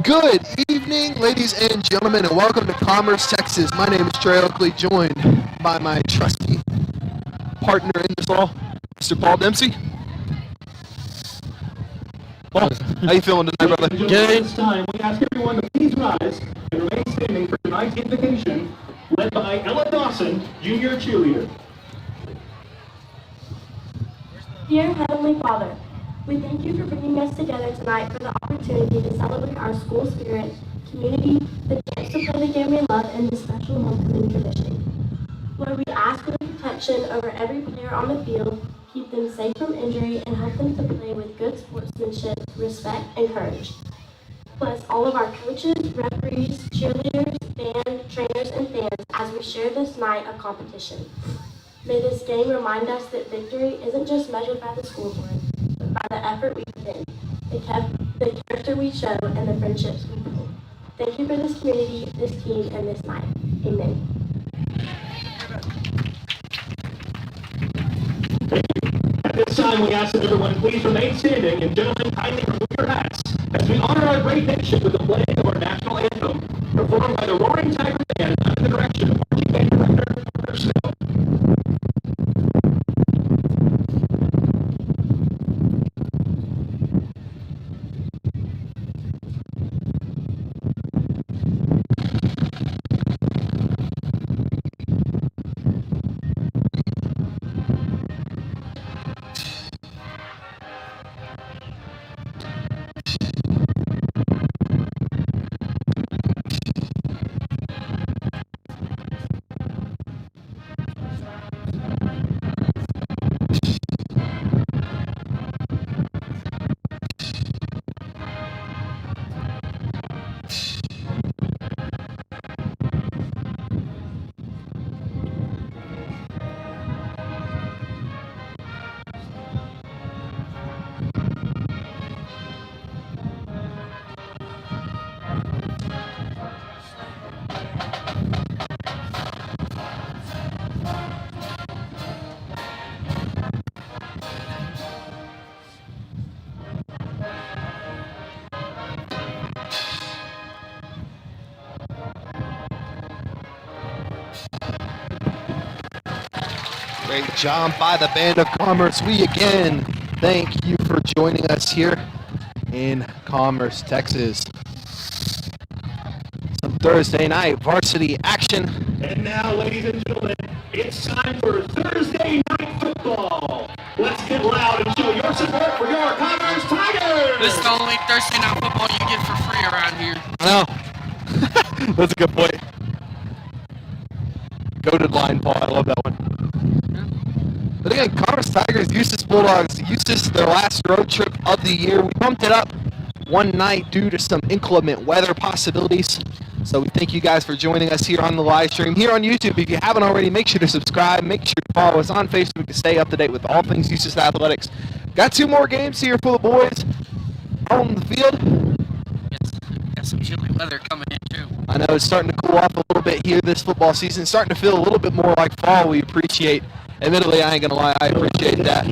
Good evening, ladies and gentlemen, and welcome to Commerce, Texas. My name is Trey Oakley, joined by my trusty partner in this all, Mr. Paul Dempsey. Paul, how you feeling tonight, brother? Good. This time, we ask everyone to please rise and remain standing for tonight's invocation, led by Ella Dawson, junior cheerleader. Dear Heavenly Father, we thank you for bringing us together tonight for the opportunity to celebrate our school spirit, community, the chance to play the game we love, and this special homecoming tradition. Lord, we ask for the protection over every player on the field, keep them safe from injury, and help them to play with good sportsmanship, respect, and courage. Bless all of our coaches, referees, cheerleaders, band, trainers, and fans as we share this night of competition. May this game remind us that victory isn't just measured by the scoreboard, but by the effort we put in, the character we show, and the friendships we build. Thank you for this community, this team, and this night. Amen. Thank you. At this time, we ask that everyone please remain standing, and gentlemen, kindly remove your hats as we honor our great nation with the playing of our national anthem, performed by the Roaring Tiger Band under the direction of marching band director Carter Snow. Great job by the Band of Commerce. We again thank you for joining us here in Commerce, Texas. Some Thursday night varsity action. And now, ladies and gentlemen, it's time for Thursday Night Football. Let's get loud and show your support for your Commerce Tigers! This is the only Thursday Night Football you get for free around here. I know. That's a good point. Goated line, Paul. I love that one. But again, Commerce Tigers, Eustace Bulldogs, Eustace, their last road trip of the year. We bumped it up one night due to some inclement weather possibilities. So we thank you guys for joining us here on the live stream. Here on YouTube, if you haven't already, make sure to subscribe. Make sure to follow us on Facebook to stay up to date with all things Eustace Athletics. Got 2 more games here for the boys on the field. Yes, got some chilly weather coming in too. I know it's starting to cool off a little bit here this football season. It's starting to feel a little bit more like fall. We appreciate. Admittedly, I ain't going to lie, I appreciate that.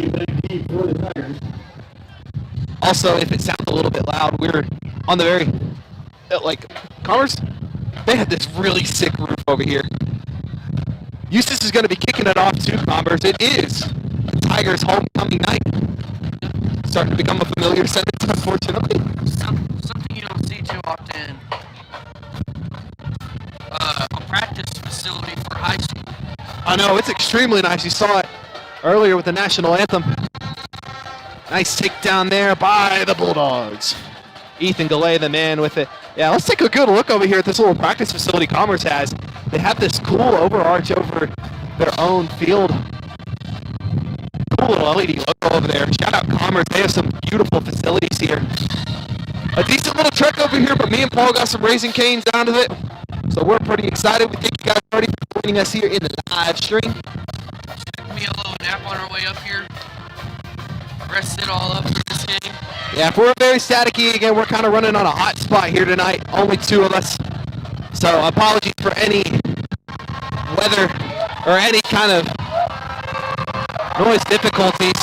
Also, if it sounds a little bit loud, we're on the very, Commerce, they had this really sick roof over here. Eustace is going to be kicking it off to Commerce. It is the Tigers' homecoming night. Starting to become a familiar sentence, unfortunately. Something you don't see too often. A practice facility for high school. I know, it's extremely nice. You saw it earlier with the national anthem. Nice takedown there by the Bulldogs. Ethan Galay, the man with it. Yeah, let's take a good look over here at this little practice facility Commerce has. They have this cool overarch over their own field. Cool little LED logo over there. Shout out Commerce. They have some beautiful facilities here. A decent little trek over here, but me and Paul got some Raising Cane's down to it. So we're pretty excited. We thank you guys already for joining us here in the live stream. Took me a little nap on our way up here. Rested all up for this game. Yeah, if we're very staticky again, we're kind of running on a hot spot here tonight. Only 2 of us. So apologies for any weather or any kind of noise difficulties.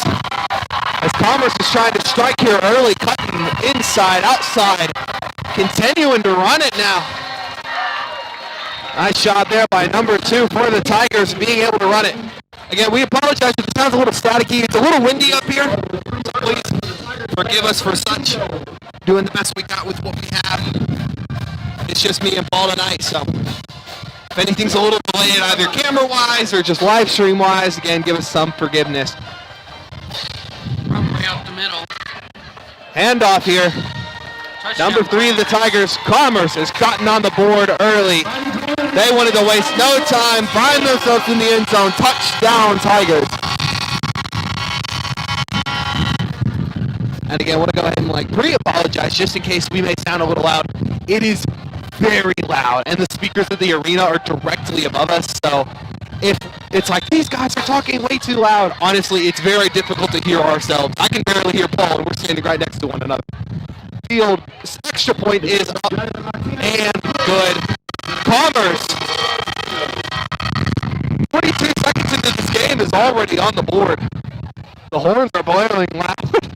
As Commerce is trying to strike here early, cutting inside, outside, continuing to run it now. Nice shot there by number 2 for the Tigers, being able to run it. Again, we apologize if it sounds a little staticky. It's a little windy up here. So please forgive us for such. Doing the best we got with what we have. It's just me and Paul tonight, so if anything's a little delayed either camera-wise or just live stream-wise, again, give us some forgiveness. Probably up the middle. Handoff here. Touchdown. Number 3 of the Tigers, Commerce, has gotten on the board early. They wanted to waste no time, find themselves in the end zone. Touchdown, Tigers. And again, I want to go ahead and pre-apologize just in case we may sound a little loud. It is very loud, and the speakers of the arena are directly above us, so if it's like these guys are talking way too loud, honestly, it's very difficult to hear ourselves. I can barely hear Paul, and we're standing right next to one another. Field extra point is up and good. Commerce, 22 seconds into this game, is already on the board. The horns are blaring loud,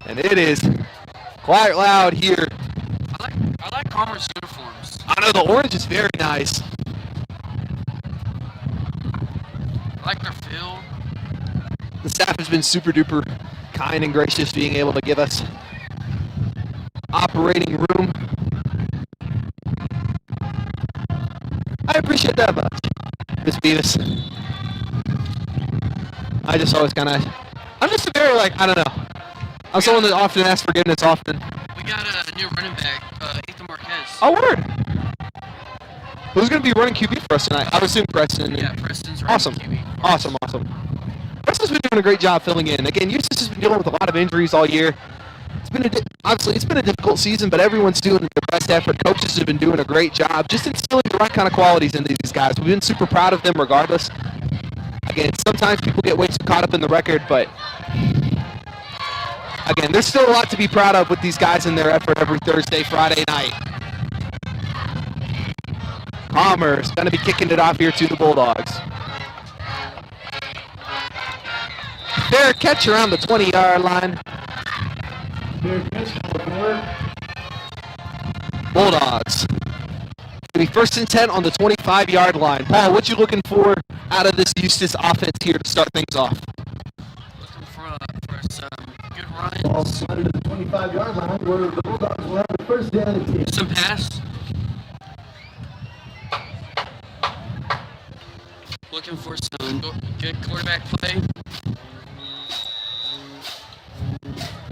and it is quite loud here. I like Commerce uniforms. I know the orange is very nice. I like their feel. The staff has been super duper kind and gracious, being able to give us operating room. I appreciate that much, Miss Beavis. I just always I'm just a very I don't know. I'm someone that often asks forgiveness often. We got a new running back, Ethan Marquez. Oh, word. Who's going to be running QB for us tonight? I would assume Preston. Yeah, Preston's running Awesome. QB. Awesome. Preston's been doing a great job filling in. Again, Eustace has been dealing with a lot of injuries all year. Obviously, it's been a difficult season, but everyone's doing their best effort. Coaches have been doing a great job just instilling the right kind of qualities into these guys. We've been super proud of them regardless. Again, sometimes people get way too caught up in the record, but again, there's still a lot to be proud of with these guys and their effort every Thursday, Friday night. Commerce going to be kicking it off here to the Bulldogs. Fair catch around the 20-yard line. Bulldogs. It'll be 1st and 10 on the 25-yard line. Paul, what you looking for out of this Eustace offense here to start things off? Looking for some good runs. Ball slided to the 25-yard line where the Bulldogs will have the first down and 10. Some pass. Looking for some good quarterback play.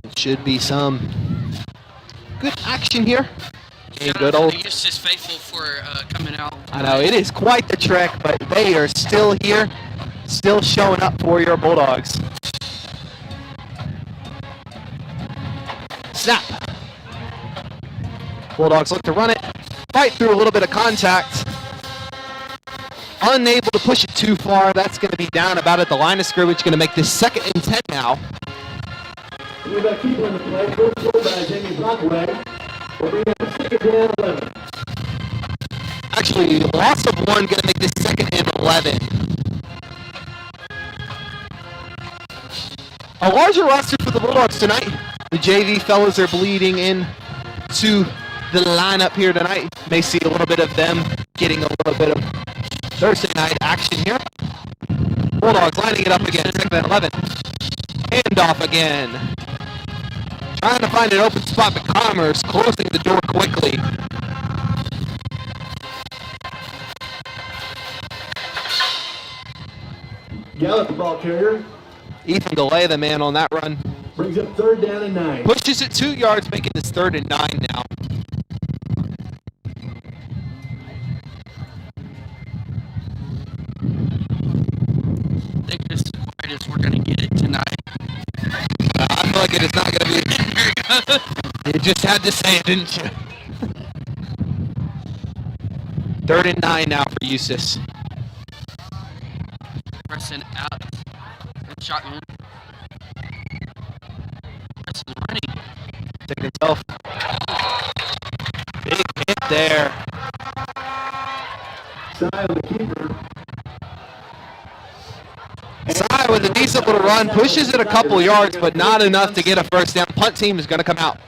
It should be some good action here. And Shout good out to old. the Eustace faithful for coming out. I know it is quite the trek, but they are still here, still showing up for your Bulldogs. Snap. Bulldogs look to run it, fight through a little bit of contact. Unable to push it too far. That's going to be down about at the line of scrimmage. Going to make this 2nd and 10 now. We've got people in the play. First goal by Jamie Brockway. We'll bring up 2nd and 11. Actually, loss of 1, going to make this 2nd and 11. A larger roster for the Bulldogs tonight. The JV fellas are bleeding in to the lineup here tonight. May see a little bit of them getting a little bit of Thursday night action here. Bulldogs lining it up again, 2nd and 11. Handoff again. Trying to find an open spot, but Commerce closing the door quickly. Gallup, the ball carrier. Ethan Galay, the man on that run. Brings up 3rd down and 9. Pushes it 2 yards, making this 3rd and 9 now. I think this is the quietest we're going to get it tonight. I feel like it is not going to be. There you go. You just had to say it, didn't you? 3rd and 9 now for Eustace. Preston out. And shotgun. Preston running. Taking himself. Big hit there. Side on the keeper. Side by with a decent little run, pushes it a couple yards, but not enough to get a first down. Punt team is going to come out.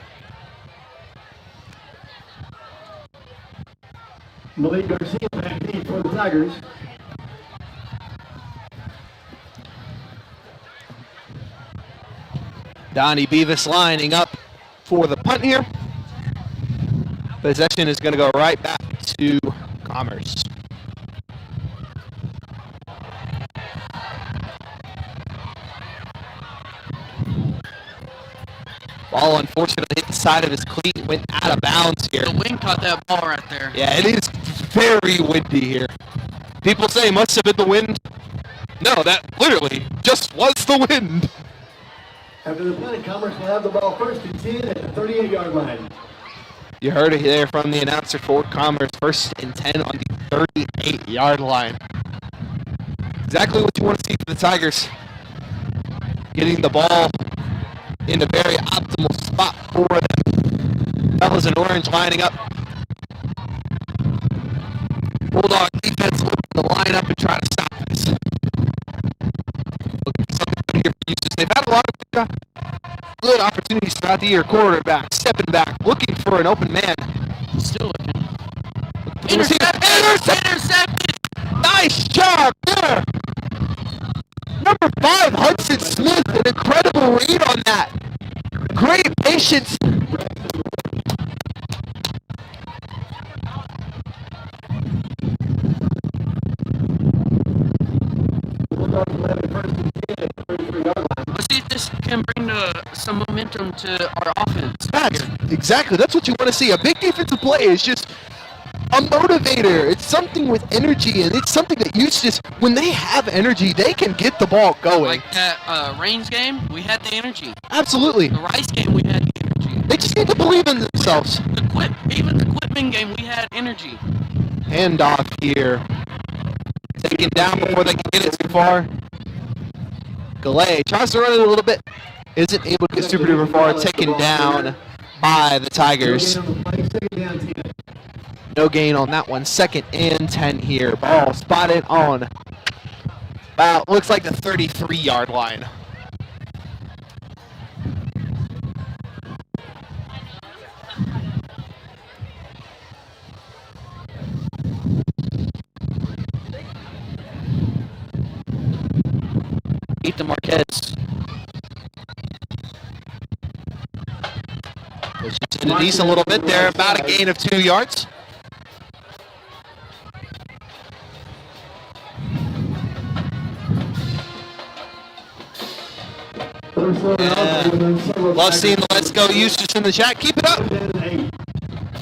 Malik Garcia back deep for the Tigers. Donnie Beavis lining up for the punt here. Possession is going to go right back to Commerce. Ball unfortunately hit the side of his cleat, went out of bounds here. The wind caught that ball right there. Yeah, it is very windy here. People say it must have been the wind. No, that literally just was the wind. After the play, Commerce will have the ball first and 10 at the 38-yard line. You heard it there from the announcer for Commerce. First and 10 on the 38-yard line. Exactly what you want to see for the Tigers. Getting the ball in a very optimal spot for them. Fellas in orange lining up. Bulldog defense looking to line up and try to stop this. Looking for something good here for Eustace. They've had a lot of good opportunities throughout the year. Quarterback, stepping back, looking for an open man. Still looking. Intercepted! Nice job there! Number 5, Hudson Smith, an incredible read on that. Great patience. Let's see if this can bring some momentum to our offense. Exactly. That's what you want to see. A big defensive play is just a motivator. It's something with energy, and it's something that Eustace, when they have energy, they can get the ball going. Like that Reigns game, we had the energy. Absolutely. The Rice game, we had the energy. They just need to believe in themselves. Even the Quitman game, we had energy. Handoff here. Taken down before they can get it too far. Galay tries to run it a little bit. Isn't able to get super duper far. Taken down by the Tigers. No gain on that one. 2nd and 10 here. Ball spotted on about, looks like the 33-yard line. Ethan Marquez. Pushes it a decent little bit there. About a gain of 2 yards. Love seeing the Let's Go Eustace in the chat. Keep it up.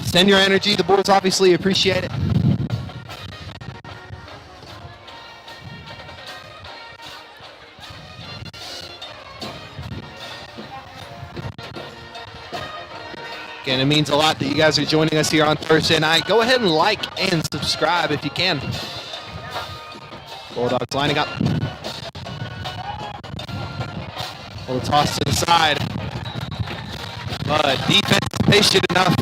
Send your energy. The boys obviously appreciate it. Again, it means a lot that you guys are joining us here on Thursday night. Go ahead and like and subscribe if you can. Bulldogs lining up. A little toss to the side. But defense is patient enough.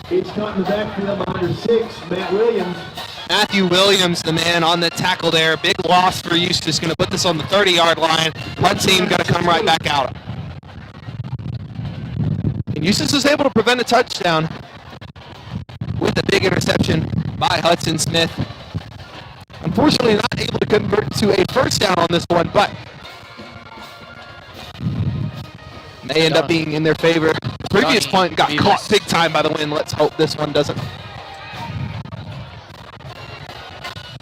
It's caught in the backfield by number 6, Matt Williams. Matthew Williams, the man on the tackle there. Big loss for Eustace. Going to put this on the 30-yard line. Punt team going to come right back out. And Eustace was able to prevent a touchdown with a big interception by Hudson Smith. Unfortunately, not able to convert to a first down on this one, but may end up being in their favor. The previous punt got caught big time by the wind. Let's hope this one doesn't.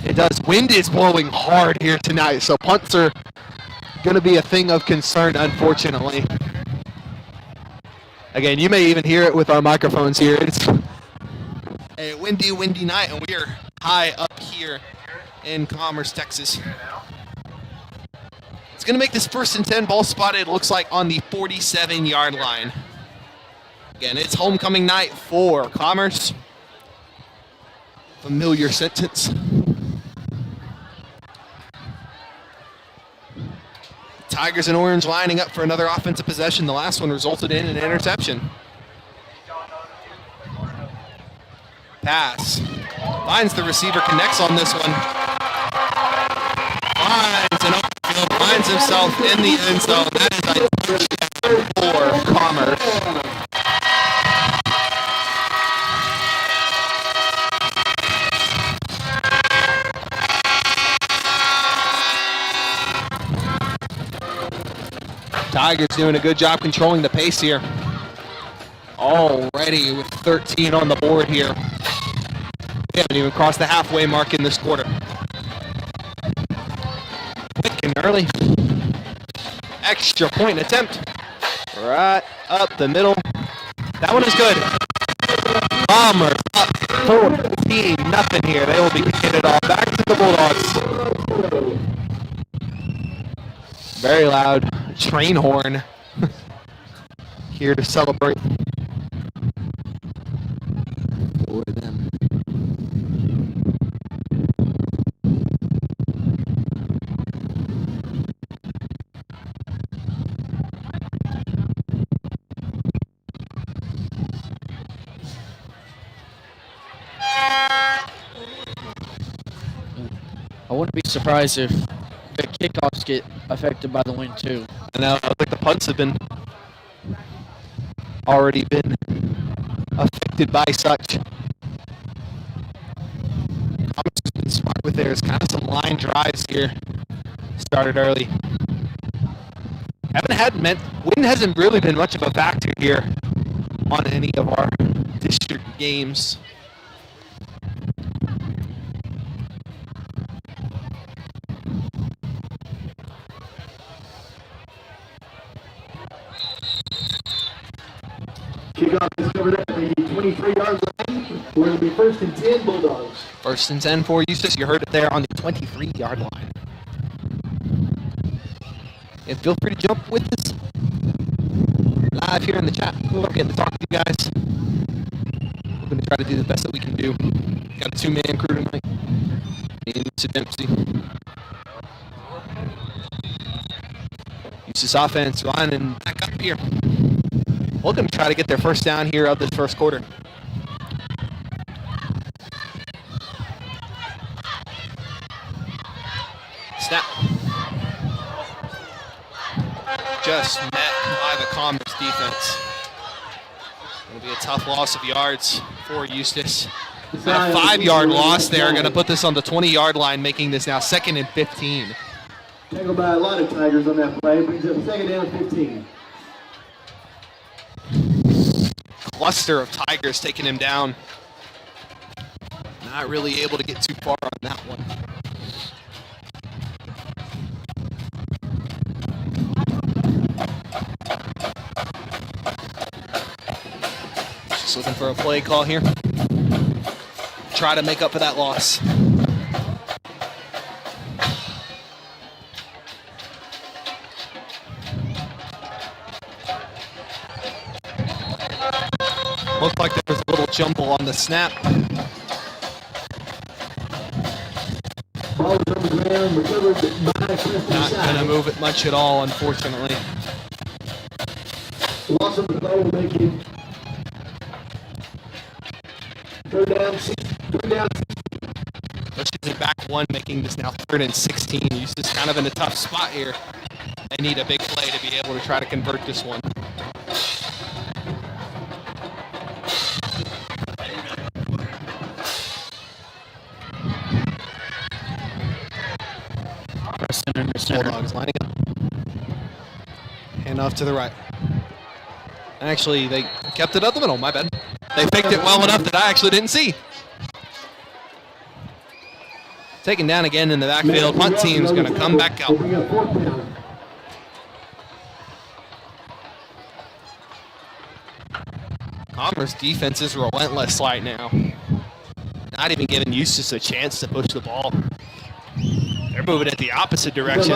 It does. Wind is blowing hard here tonight, so punts are going to be a thing of concern, unfortunately. Again, you may even hear it with our microphones here. It's a windy night, and we are high up here in Commerce, Texas. It's going to make this 1st and 10. Ball spotted, looks like, on the 47-yard line. Again, it's homecoming night for Commerce. Familiar sentence. Tigers in orange lining up for another offensive possession. The last one resulted in an interception. Pass. Finds the receiver, connects on this one. finds an open field, finds himself in the end zone. That is a touchdown for Commerce. Tigers doing a good job controlling the pace here. Already with 13 on the board here. We haven't even crossed the halfway mark in this quarter. Quick and early. Extra point attempt. Right up the middle. That one is good. Bombers up 14-0 here. They will be kicking it off back to the Bulldogs. Very loud train horn here to celebrate for them. I wouldn't be surprised if the kickoffs get affected by the wind too. I know, like the punts have already been affected by such. Thomas has been smart with theirs. Kind of some line drives here. Started early. Wind hasn't really been much of a factor here on any of our district games. Kickoff is covered up at the 23-yard line. We're going to be 1st and 10 Bulldogs. 1st and 10 for Eustace. You heard it there on the 23-yard line. And feel free to jump with us live here in the chat. We're getting to talk to you guys. We're going to try to do the best that we can do. Got a 2-man crew tonight. Me and Mr. Dempsey. Eustace offense lining back up here. We're going to try to get their first down here of this first quarter. Snap. Just met by the Commerce defense. It'll be a tough loss of yards for Eustace. A 5-yard loss there. Going to put this on the 20-yard line, making this now 2nd and 15. Tackled by a lot of Tigers on that play. Brings up 2nd down and 15. Cluster of Tigers taking him down. Not really able to get too far on that one. Just looking for a play call here. Try to make up for that loss. Looked like there was a little jumble on the snap. Ball on the ground, recovered by Preston Not going to move it much at all, unfortunately. Loss of the play will make it 3rd down, 3rd down. Let's just get back one, making this now 3rd and 16. Eustace kind of in a tough spot here. They need a big play to be able to try to convert this one. Bulldogs lining up. Hand off to the right. Actually, they kept it up the middle. My bad. They faked it well enough that I actually didn't see. Taken down again in the backfield. Punt team's going to come back out. Commerce defense is relentless right now. Not even giving Eustace a chance to push the ball. They're moving it the opposite direction.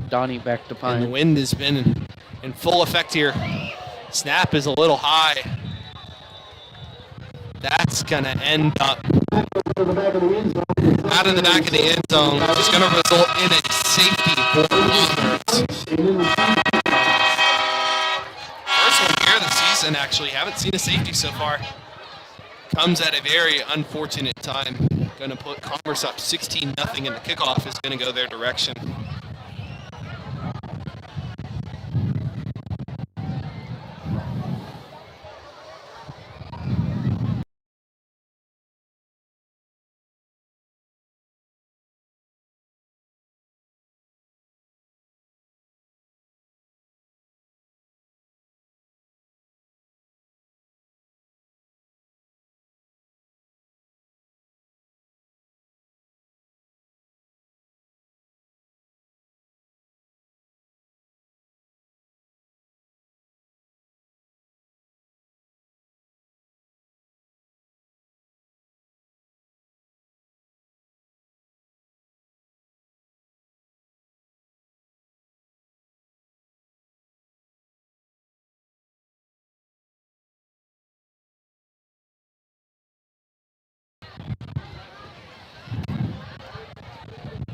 Donnie back to punt. And the wind has been in full effect here. Snap is a little high. That's going to end up out of the back of the end zone, which is going to result in a safety for Bulldogs. First one here of the season, actually. Haven't seen a safety so far. Comes at a very unfortunate time. Going to put Commerce up 16-0, and the kickoff is going to go their direction.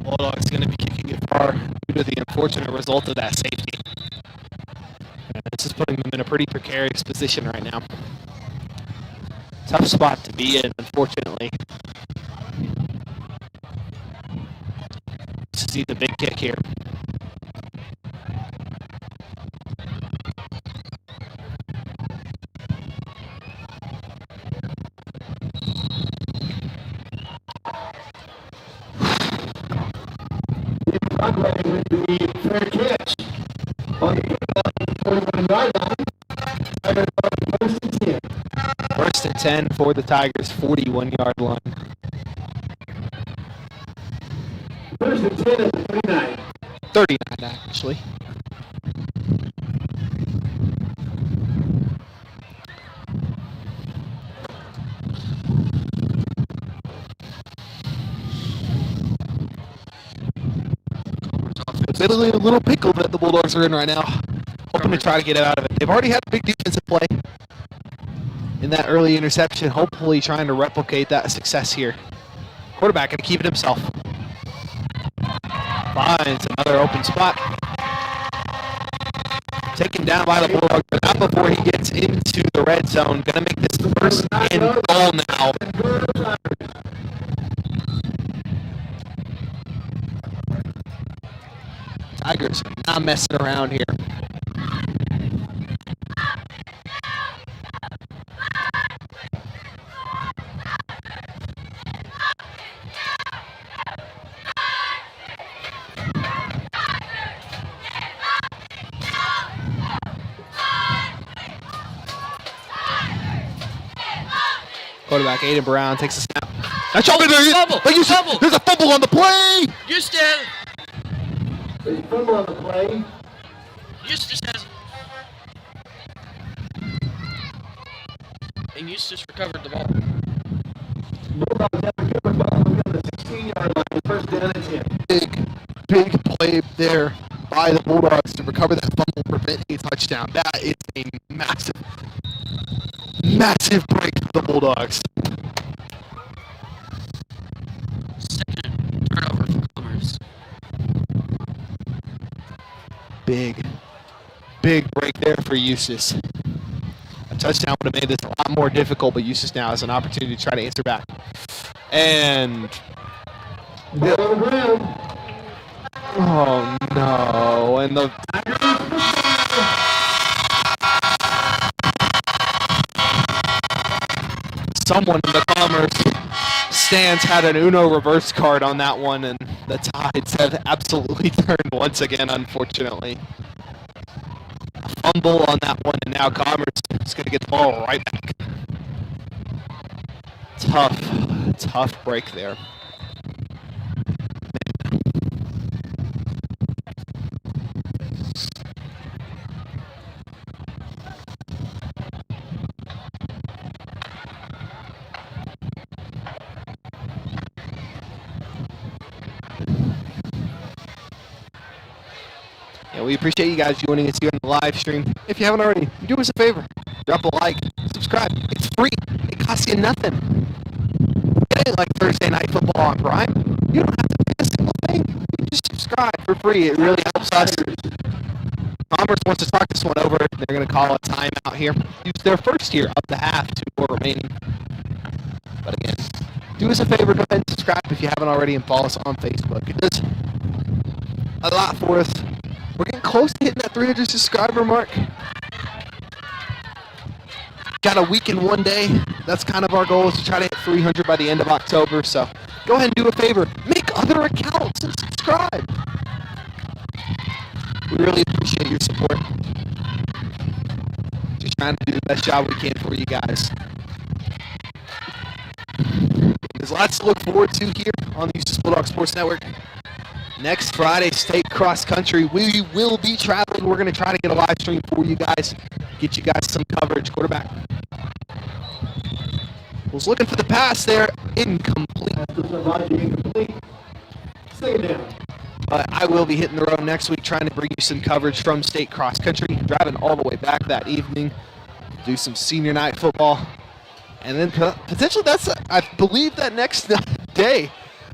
Bulldogs going to be kicking it far due to the unfortunate result of that safety. And this is putting them in a pretty precarious position right now. Tough spot to be in, unfortunately. See the big kick here. With the fair catch on the 41-yard line. First and 10. First and 10 for the Tigers, 41-yard line. First and 10 at the 39. 39, actually. Literally a little pickle that the Bulldogs are in right now. Hoping to try to get out of it. They've already had a big defensive play in that early interception. Hopefully trying to replicate that success here. Quarterback going to keep it himself. Finds another open spot. Taken down by the Bulldogs, but not before he gets into the red zone. Going to make this first and goal now. Tigers not messing around here. Quarterback Aiden Brown takes a snap. That's all there is. Fumble! Fumble! There's a fumble on the play. Eustace! There's a fumble on the play. Eustace has... And Eustace recovered the ball. Bulldogs have a good ball on the 16-yard line. First down and 10. Big play there by the Bulldogs to recover that fumble, prevent a touchdown. That is a massive break for the Bulldogs. Second turnover for Commerce. Big break there for Eustace. A touchdown would have made this a lot more difficult, but Eustace now has an opportunity to try to answer back. And Ball on the ground. oh no! And the someone in the Commerce stands had an Uno reverse card on that one, and the Tides have absolutely turned once again, unfortunately. A fumble on that one, and now Commerce is going to get the ball right back. Tough break there. Yeah, we appreciate you guys joining us here on the live stream. If you haven't already, do us a favor. Drop a like, subscribe. It's free. It costs you nothing. It ain't like Thursday Night Football on Prime. You don't have to pay a single thing. You just subscribe for free. It really helps us. Commerce wants to talk this one over. They're going to call a timeout here. Use their first here up to half, 2 more remaining. But again, do us a favor, go ahead and subscribe if you haven't already and follow us on Facebook. It does a lot for us. We're getting close to hitting that 300 subscriber mark. Got a week and 1 day. That's kind of our goal, is to try to hit 300 by the end of October. So go ahead and do a favor. Make other accounts and subscribe. We really appreciate your support. Just trying to do the best job we can for you guys. There's lots to look forward to here on the Eustace Bulldogs Sports Network. Next Friday, state cross country. We will be traveling. We're going to try to get a live stream for you guys. Get you guys some coverage. Quarterback was looking for the pass there. Incomplete. Second down. But I will be hitting the road next week trying to bring you some coverage from state cross country. Driving all the way back that evening. Do some senior night football. And then potentially I believe that next day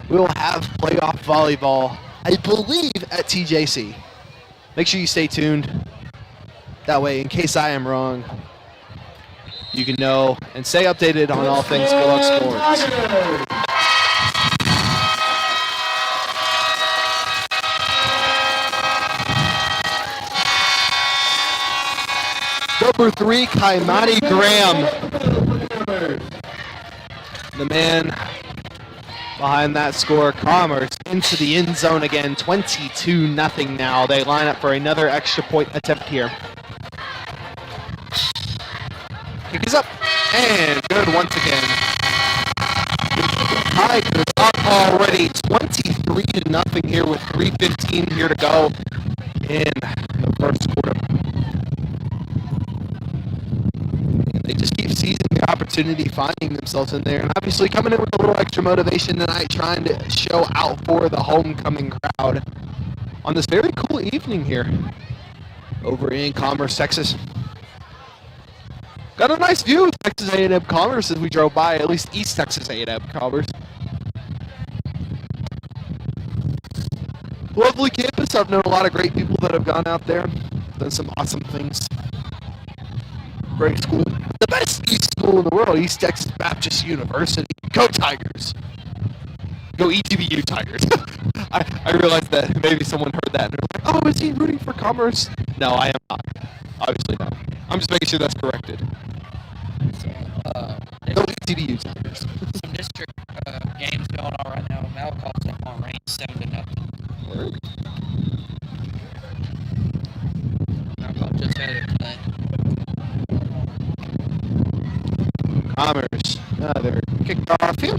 we'll have playoff volleyball, I believe, at TJC. Make sure you stay tuned. That way, in case I am wrong, you can know and stay updated on all things Bulldogs sports. Number 3, Kaimani Graham. The man behind that score, Commerce, into the end zone again, 22-0 now. They line up for another extra point attempt here. Kick is up, and good once again. Tigers up already, 23-0 here with 3:15 here to go in the first quarter. They just keep seizing the opportunity, finding themselves in there, and obviously coming in with a little extra motivation tonight, trying to show out for the homecoming crowd on this very cool evening here over in Commerce, Texas. Got a nice view of Texas A&M Commerce as we drove by, at least East Texas A&M Commerce. Lovely campus. I've known a lot of great people that have gone out there, done some awesome things. Great school. The best East school in the world, East Texas Baptist University. Go Tigers. Go ETBU Tigers. I realized that maybe someone heard that and they're like, oh, is he rooting for Commerce? No, I am not. Obviously not. I'm just making sure that's corrected. Go ETBU Tigers. Some district games going on right now. Malcolm's up on range 7-0. Malcolm just had it tonight. Commerce, another kickoff here.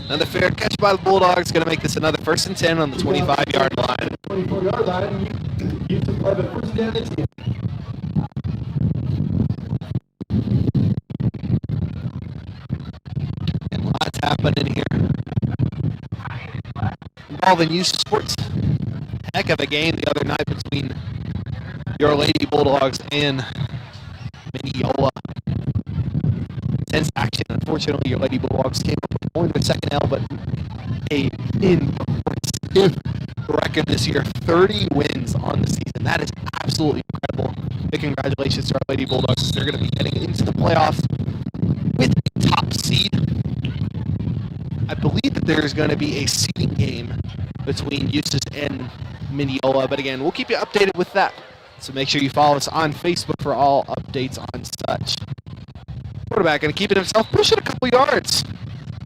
Another fair catch by the Bulldogs. Going to make this another 1st and 10 on the 25-yard line. 24-yard line. You took by the first down and 10. And lots happening here. Involving Eustace Sports. Heck of a game the other night between your Lady Bulldogs and Mineola. Intense action. Unfortunately, your Lady Bulldogs came up with only their second L, but a impressive record this year. 30 wins on the season. That is absolutely incredible. Big congratulations to our Lady Bulldogs. They're going to be heading into the playoffs with a top seed. I believe that there's going to be a seeding game between Eustace and Mineola, but again, we'll keep you updated with that. So make sure you follow us on Facebook for all updates on such. Quarterback going to keep it himself, push it a couple yards.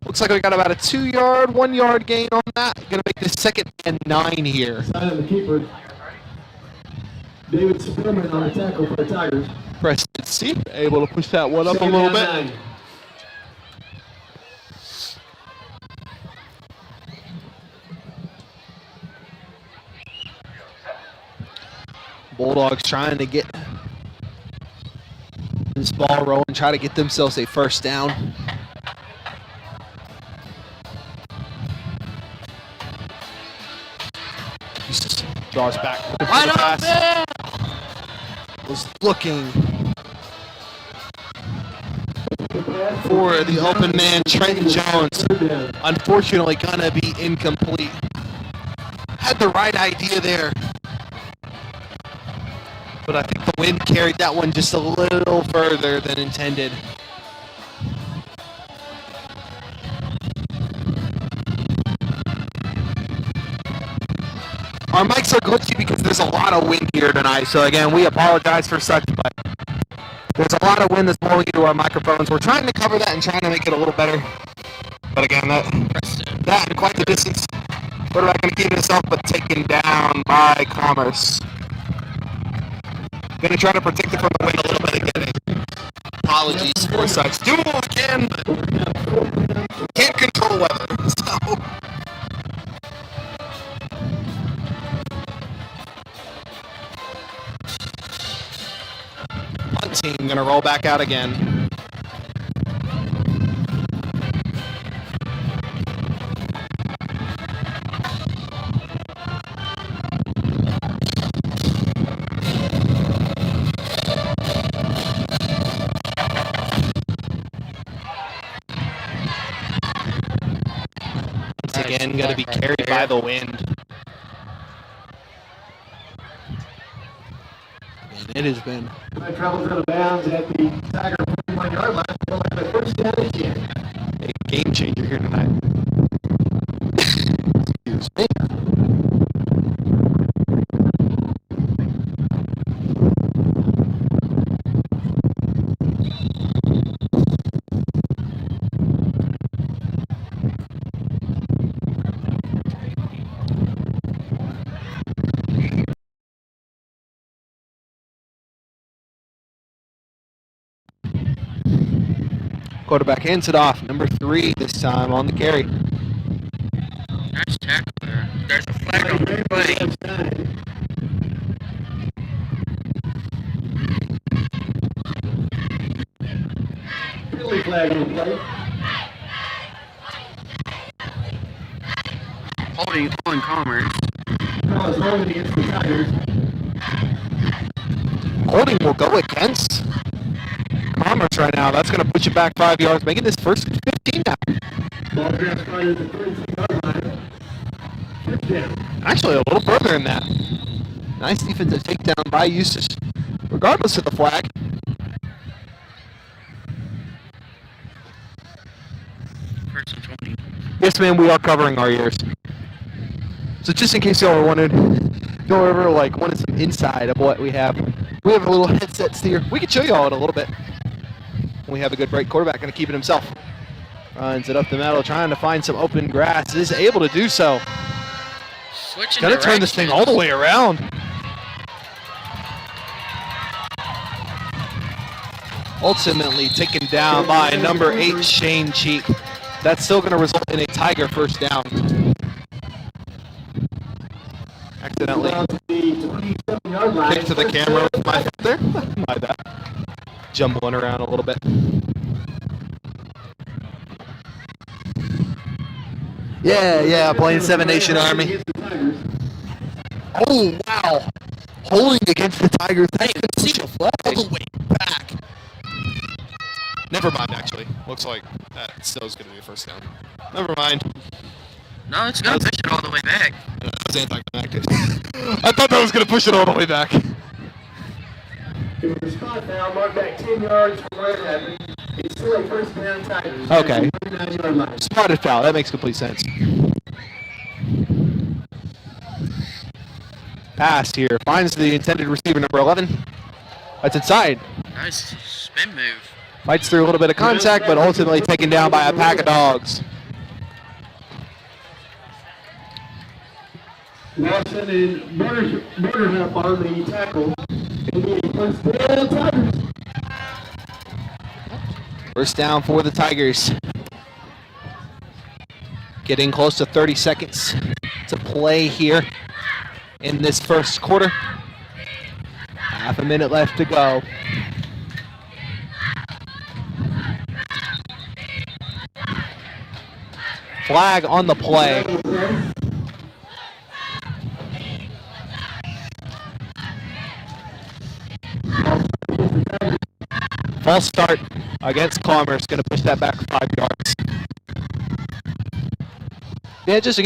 Looks like we got about a 2-yard, 1-yard gain on that. Going to make this 2nd and 9 here. Sign of the keeper. David Superman on the tackle for the Tigers. Preston Steve able to push that one up a little bit. 9. Bulldogs trying to get this ball rolling, try to get themselves a 1st down. Eustace draws back. Wide open! Was looking for the open man, Trenton Jones. Unfortunately, gonna be incomplete. Had the right idea there. but I think the wind carried that one just a little further than intended. Our mics are glitchy because there's a lot of wind here tonight, so again, we apologize for such, but there's a lot of wind that's blowing into our microphones. We're trying to cover that and trying to make it a little better. But again, that and quite the distance. Quarterback going to keep himself, but taken down by Commerce. Going to try to protect it from the wind a little bit again. Apologies for such. Do what we can, but can't control weather. So. Punt team going to roll back out again. Again, going to be carried by the wind. And it has been. That travels out of bounds at the Tiger 41-yard line. Like the first down and 10. A game changer here tonight. Excuse me. Quarterback hands it off. Number 3 this time on the carry. Nice tackle there. There's a flag on the play. Penalty flag on the play. Holding on Commerce. Call is holding against the Tigers. Holding will go against Commerce right now. That's going to push it back 5 yards, making this first 15 now. Ball grab started at the 33-yard line. First down. Actually, a little further than that. Nice defensive takedown by Eustace, regardless of the flag. First and 20. Yes, ma'am, we are covering our ears. So just in case y'all were wondering, if y'all ever wanted some insight of what we have a little headsets here. We can show y'all it a little bit. We have a good break. Quarterback going to keep it himself. Runs it up the middle, trying to find some open grass. Is able to do so. Switching Got to turn this thing all the way around. Ultimately taken down by number 8, Shane Cheek. That's still going to result in a Tiger first down. Accidentally kicked to the camera with my foot there. My bad. Jumbling around a little bit. Yeah, playing 7 Nation Army. Oh, wow. Holding against the Tigers. That's going to push a flag all the way back. Never mind, actually. Looks like that still is going to be a first down. Never mind. No, it's going to push it all the way back. That was anticlimactic. I thought that was going to push it all the way back. It was a spot now, marked back 10 yards from where it happened. It's still a first down Tigers. Okay. 39-yard line. Spotted foul. That makes complete sense. Pass here. Finds the intended receiver, number 11. That's inside. Nice spin move. Fights through a little bit of contact, but ultimately taken down by a pack of dogs. Lawson and Buttercup on the tackle. First down Tigers. First down for the Tigers. Getting close to 30 seconds to play here in this first quarter. Half a minute left to go. Flag on the play. False start against Commerce. Going to push that back 5 yards. Yeah, just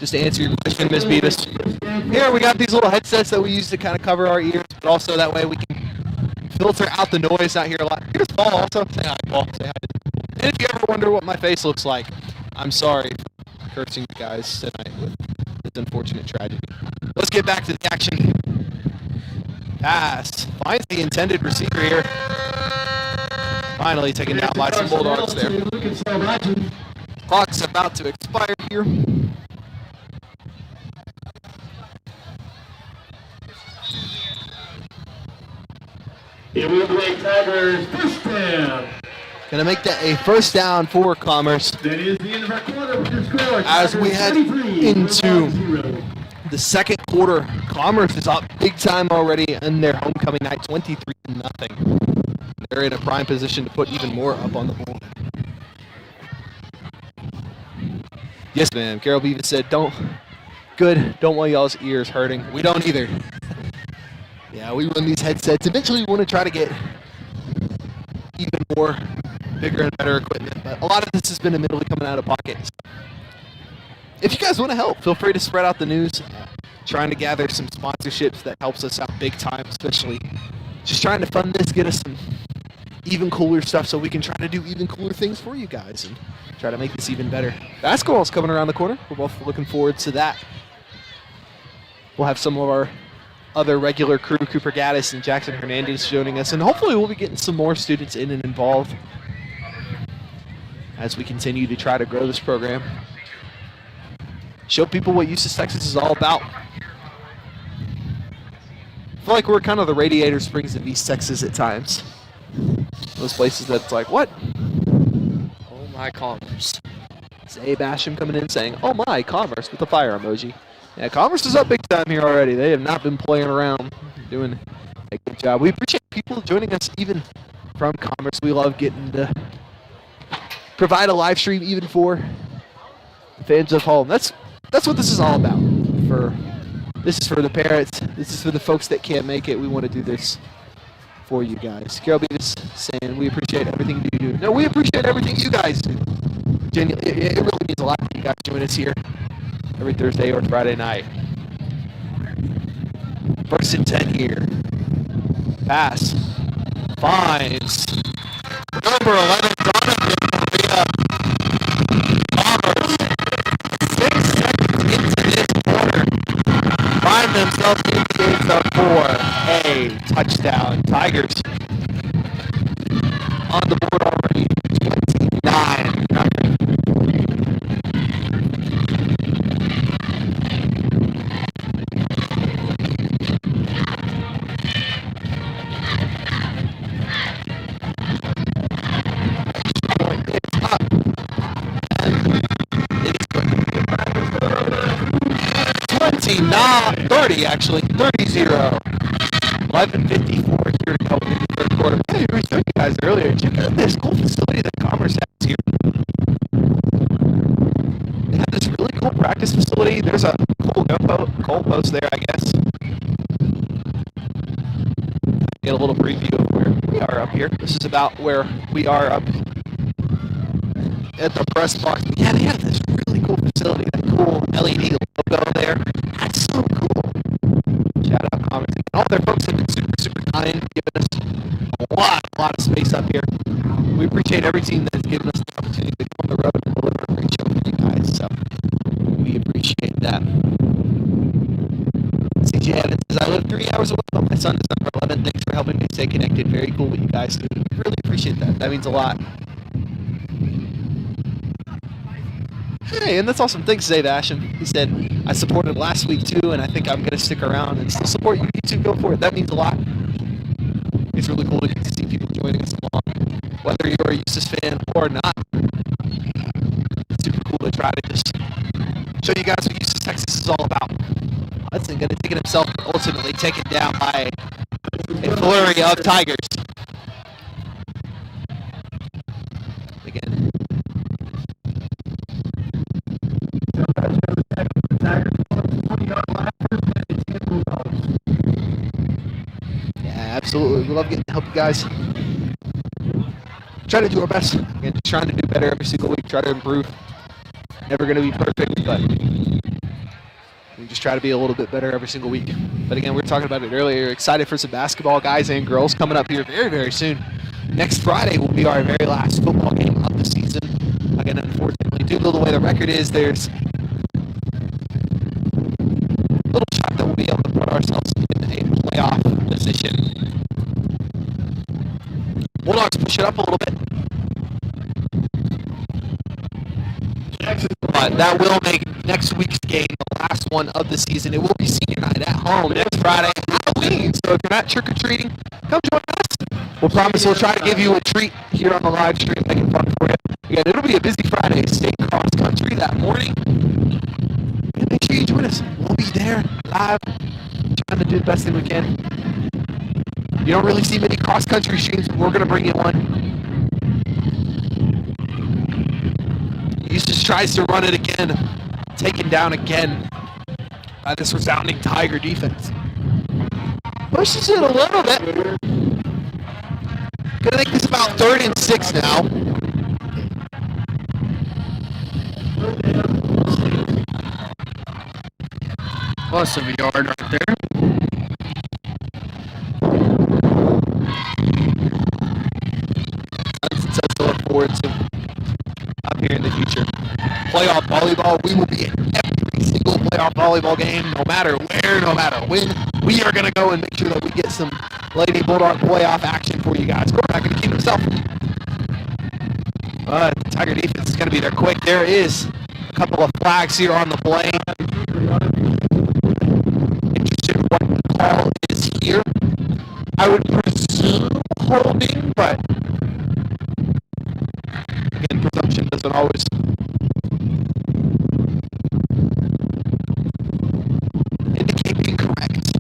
just to answer your question, Ms. Beavis. Here we got these little headsets that we use to kind of cover our ears, but also that way we can filter out the noise, not hear a lot. Here's Paul also. Say hi, Paul. Say hi. And if you ever wonder what my face looks like, I'm sorry for cursing you guys tonight with this unfortunate tragedy. Let's get back to the action. Pass. Finds the intended receiver here. Finally taken down by some Bulldogs there. Clock's about to expire here. It will be a Tigers first down. Gonna make that a first down for Commerce. That is the end of our quarter with the score. As we head into the second quarter, Commerce is up big time already in their homecoming night, 23-0. They're in a prime position to put even more up on the board. Yes, ma'am. Carol Beavis said, don't want y'all's ears hurting. We don't either. Yeah, we run these headsets. Eventually, we want to try to get even more bigger and better equipment, but a lot of this has been admittedly coming out of pocket. If you guys want to help, feel free to spread out the news. Trying to gather some sponsorships that helps us out big time, especially just trying to fund this, get us some even cooler stuff so we can try to do even cooler things for you guys and try to make this even better. Basketball's coming around the corner. We're both looking forward to that. We'll have some of our other regular crew, Cooper Gaddis and Jackson Hernandez, joining us, and hopefully we'll be getting some more students in and involved as we continue to try to grow this program. Show people what Eustace, Texas is all about. I feel like we're kind of the Radiator Springs of East Texas at times. Those places that's like, what? Oh my Commerce. Zay Basham coming in saying, oh my, Commerce, with the fire emoji. Yeah, Commerce is up big time here already. They have not been playing around, doing a good job. We appreciate people joining us even from Commerce. We love getting to provide a live stream even for the fans of home. That's what this is all about. This is for the parents. This is for the folks that can't make it. We want to do this for you guys. Carol Beavis saying we appreciate everything you do. No, we appreciate everything you guys do. Genuinely, it really means a lot to you guys joining us here every Thursday or Friday night. First and 10 here. Pass. Finds. Number 11, Donovan Maria. Commerce. 6 seconds into this quarter. Find themselves in the end zone for a touchdown. Tigers on the board already. 29-0. Not 30 actually, 30-0. 11:54 here to go in the third quarter. Hey, we were showing you guys earlier. Check out this cool facility that Commerce has here. They have this really cool practice facility. There's a cool goal post there, I guess. Get a little preview of where we are up here. This is about where we are up at the press box. Yeah, they have this really cool facility. That cool LED logo there. That's so cool. Shout out Commerce. All their folks have been super kind, giving us a lot of space up here. We appreciate every team that has given us the opportunity to come on the road and deliver a great show for you guys. So we appreciate that. CJ Evans says, I live 3 hours away, but my son is number 11. Thanks for helping me stay connected. Very cool what you guys do. We really appreciate that. That means a lot. Hey, and that's awesome. Thanks, Zay Basham. He said, I supported last week too, and I think I'm going to stick around and still support you. You too, go for it. That means a lot. It's really cool to get to see people joining us along, whether you're a Eustace fan or not. It's super cool to try to just show you guys what Eustace, Texas is all about. Hudson going to take it himself, but ultimately taken down by a flurry of Tigers. Again. Yeah, absolutely. We love getting to help you guys. Try to do our best. Again, just trying to do better every single week. Try to improve. Never going to be perfect, but We just try to be a little bit better every single week. But again, we were talking about it earlier. Excited for some basketball, guys and girls, coming up here very, very soon. Next Friday will be our very last football game of the season. Again, unfortunately, due to the way the record is, there's a little shot that we'll be able to put ourselves in a playoff position. Bulldogs push it up a little bit. But that will make next week's game the last one of the season. It will be senior night at home next Friday, Halloween. So if you're not trick-or-treating, come join us. We'll promise we'll try to give you a treat here on the live stream, make it fun for you. Again, it'll be a busy Friday. State cross country that morning. And make sure you join us. We'll be there live, trying to do the best thing we can. You don't really see many cross country streams, but we're going to bring you one. Eustace tries to run it again, taken down again by this resounding Tiger defense. Pushes it a little bit. Gonna make this about 3rd and 6 now. Plus of a yard right there. That's to look forward to up here in the future. Playoff volleyball, we will be at every single playoff volleyball game, no matter where, no matter when. We are going to go and make sure that we get some Lady Bulldog playoff action for you guys. Quarterback going to keep himself. The Tiger defense is going to be there quick. There is a couple of flags here on the play. Interested in what the call is here. I would presume holding, but again, presumption doesn't always indicate being correct.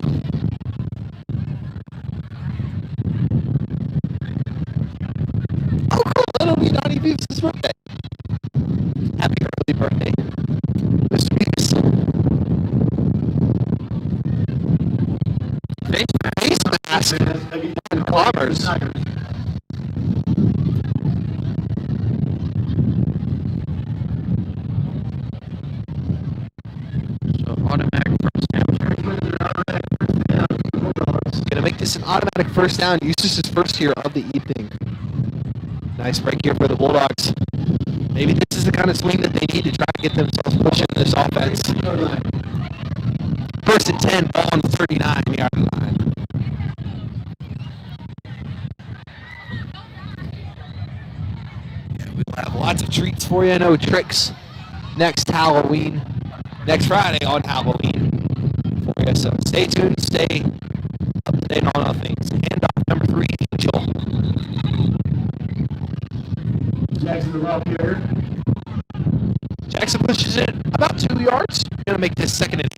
Oh, cool. That'll be Donnie Beeves' birthday. Happy early birthday, Mr. Beeves. Face mask and plumbers. Automatic first down. Gonna make this an automatic first down. Eustace's first here of the evening. Nice break here for the Bulldogs. Maybe this is the kind of swing that they need to try to get themselves pushing this offense. First and 10, ball on the 39-yard line. Yeah, we'll have lots of treats for you. No tricks next Halloween. Next Friday on Halloween for you. So stay tuned, stay up to date on all things. Handoff number 3, Angel. Jackson the ball here. Jackson pushes it about 2 yards. Going to make this 2nd and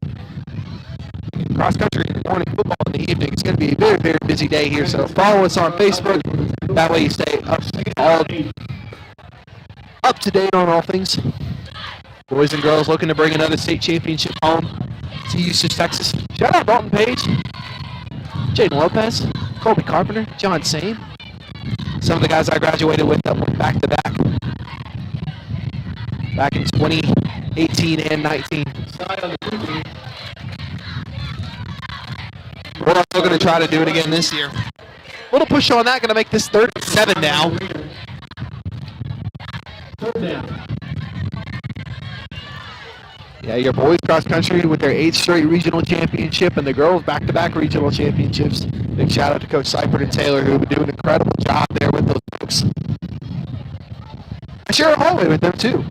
8. Cross country in the morning, football in the evening. It's going to be a very, very busy day here. So follow us on Facebook. That way you stay up to date on all things. Boys and girls looking to bring another state championship home to Eustace, Texas. Shout out Dalton Page, Jaden Lopez, Colby Carpenter, John Sane. Some of the guys I graduated with that went back to back in 2018 and 19. We're also going to try to do it again this year. Little push on that, going to make this 3rd and 7 now. 3rd down. Yeah, your boys cross country with their 8th straight regional championship and the girls back-to-back regional championships. Big shout out to Coach Seifert and Taylor who have been doing an incredible job there with those folks. I share a hallway with them too.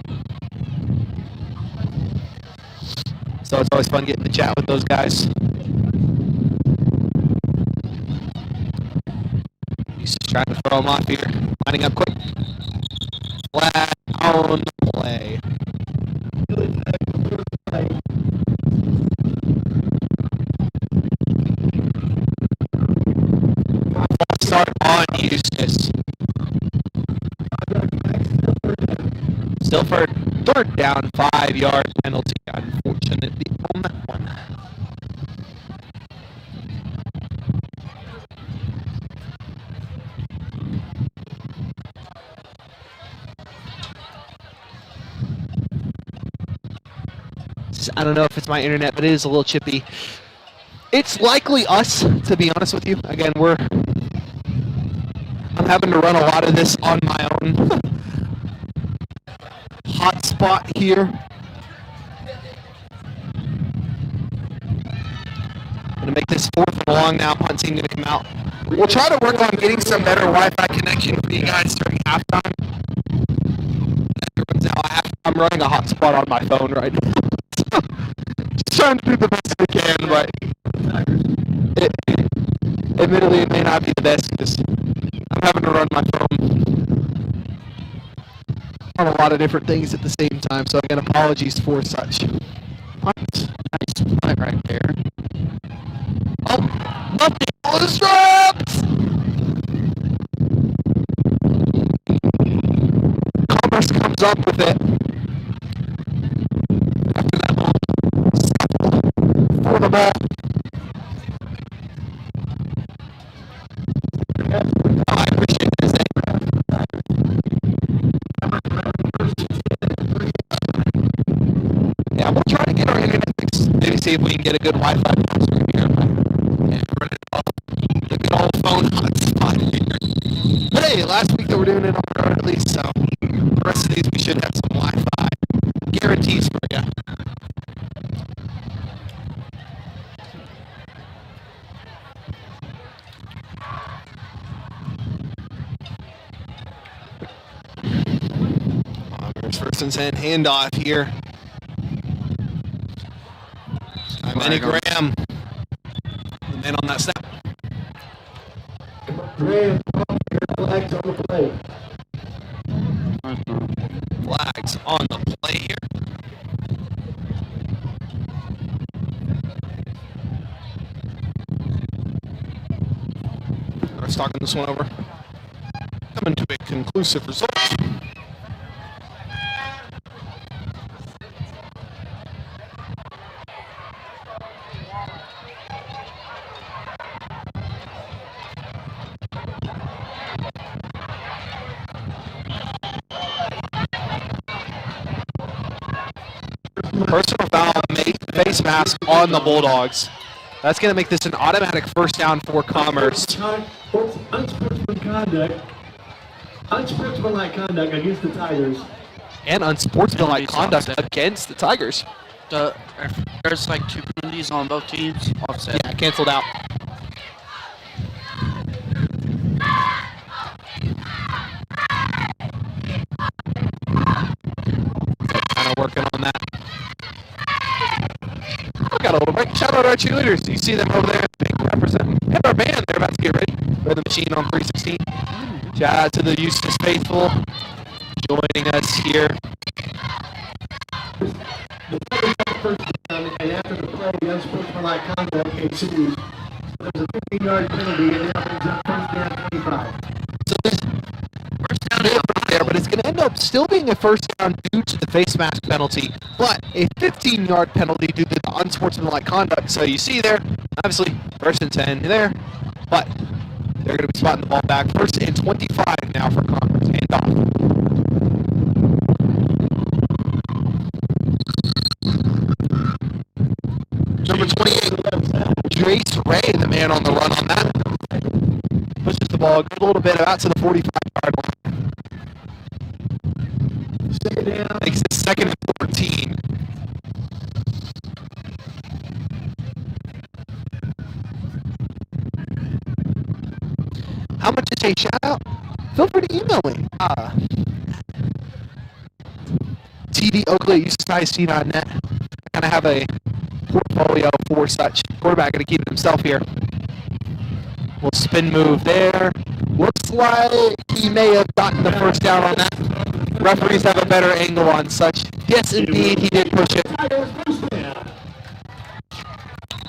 So it's always fun getting to chat with those guys. He's just trying to throw them off here. Lining up quick. Flat on the play. Start on Eustace. Still for 3rd down, 5-yard penalty, unfortunately, on that one. I don't know if it's my internet, but it is a little chippy. It's likely us, to be honest with you. Again, I'm having to run a lot of this on my own hotspot here. Gonna make this 4th and long now. Punt team gonna come out. We'll try to work on getting some better Wi-Fi connection for you guys during halftime. I'm running a hotspot on my phone right now. So, just trying to do the best I can, but admittedly it may not be the best because I'm having to run my phone on a lot of different things at the same time. So again, apologies for such. Nice play right there. Oh, nothing on the straps! Commerce comes up with it. After that long scuffle for the ball. Oh, I appreciate this. Yeah, we'll try to get our internet fixed. Maybe see if we can get a good Wi-Fi password here. And run it off the good old phone hotspot here. But hey, last week they were doing it on our own at least, so the rest of these we should have some Wi-Fi guarantees for you. There's 1st and 10 handoff here. Manny Graham, the man on that snap. Graham, flags on the play. Flags on the play here. Let's talking this one over. Coming to a conclusive result. Personal foul, face mask on the Bulldogs. That's going to make this an automatic 1st down for Commerce. Unsportsmanlike conduct against the Tigers. And unsportsmanlike conduct against the Tigers. There's like 2 penalties on both teams. Offset. Yeah, canceled out. Kind of working on that. Got a little break. Shout out our cheerleaders. You see them over there. Representing. And our band. They're about to get ready. They're the machine on 316. Shout out to the Eustace faithful joining us here. And after the play, the unsportsmanlike conduct ensues. There's a 15-yard penalty, and now brings up 1st down 25. So there's 1st down right there, but it's going to end up still being a 1st down due to the face mask penalty, but a 15-yard penalty due to the unsportsmanlike conduct. So you see there, obviously, 1st and 10 there, but they're going to be spotting the ball back. 1st and 25 now for Commerce. Handoff. Number 28, Jace Ray, the man on the run on that. Pushes the ball a good little bit out to the 45-yard line. Makes it 2nd and 14. How much is a shout out? Feel free to email me. TDOakley@USIC.net. I kind of have a portfolio for such. Quarterback going to keep it himself here. Little spin move there. Looks like he may have gotten the 1st down on that. Referees have a better angle on such. Yes, indeed, he did push it.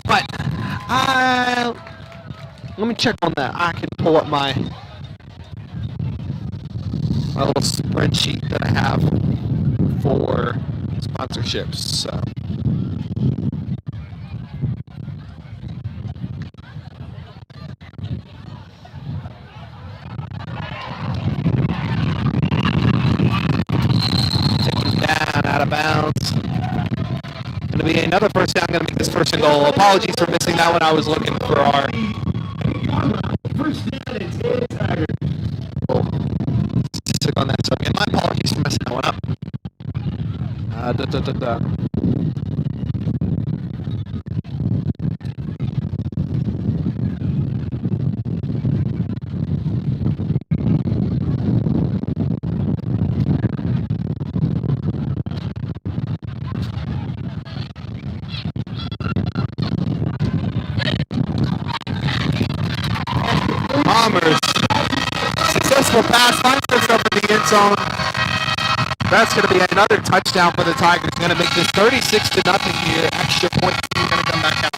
But let me check on that. I can pull up my little spreadsheet that I have for sponsorships. So. Taken down, out of bounds. Gonna It'll be another first down. Going to make this first and goal. Apologies for missing that one. I was looking for our. First down and 10 Tigers. Stick on that. So again, my apologies for messing that one up. Bombers. Successful pass. Finds herself in the end zone. That's going to be another touchdown for the Tigers. Going to make this 36-0 here. Extra point team going to come back out.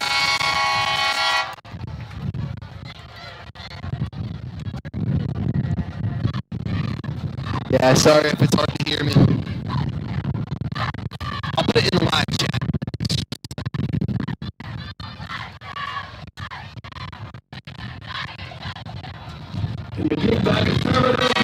Yeah, sorry if it's hard to hear me. I'll put it in the live chat. And the kickback is terminated.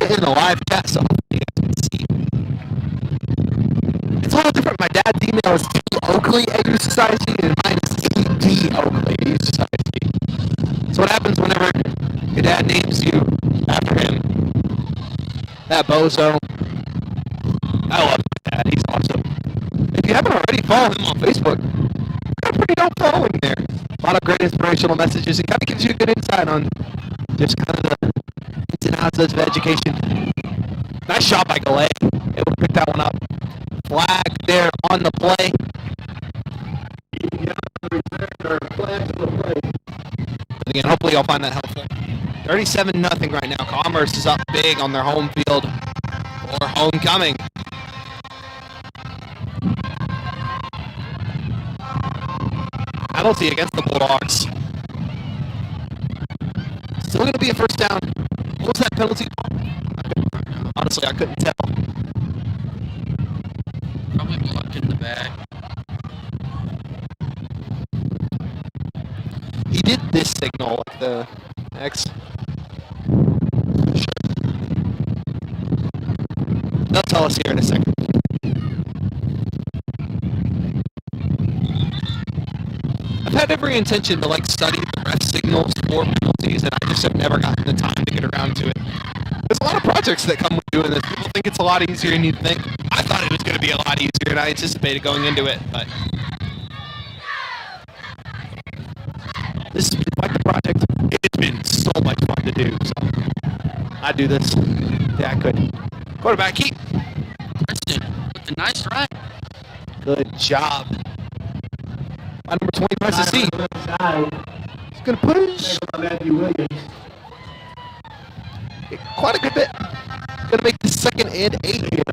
In the live chat, so you guys can see. It's a little different. My dad's email is toakley@Eustace, and mine is toakley@Eustace. So what happens whenever your dad names you after him? That bozo. I love my dad. He's awesome. If you haven't already, follow him on Facebook. Got a pretty dope following there. A lot of great inspirational messages. It kind of gives you a good insight on just kind of the ins and outs of education. Nice shot by Galay. Able to pick that one up. Flag there on the play. And again, hopefully y'all find that helpful. 37-0 right now. Commerce is up big on their home field for homecoming. Penalty against the Bulldogs. Still going to be a first down. What was that penalty? Honestly, I couldn't tell. Probably blocked in the back. He did this signal, like the X. They'll tell us here in a second. I've had every intention to study the ref signals for penalties, and I just have never gotten the time to get around to it. There's a lot of projects that come with doing this. People think it's a lot easier than you'd think. I thought it was going to be a lot easier, and I anticipated going into it, but this has been quite the project. It's been so much fun to do, so I do this. Yeah, I could. Quarterback, keep. Preston with a nice run. Good job. My number 20 presses C. He's going to push. Quite a good bit. Going to make the 2nd and 8 here.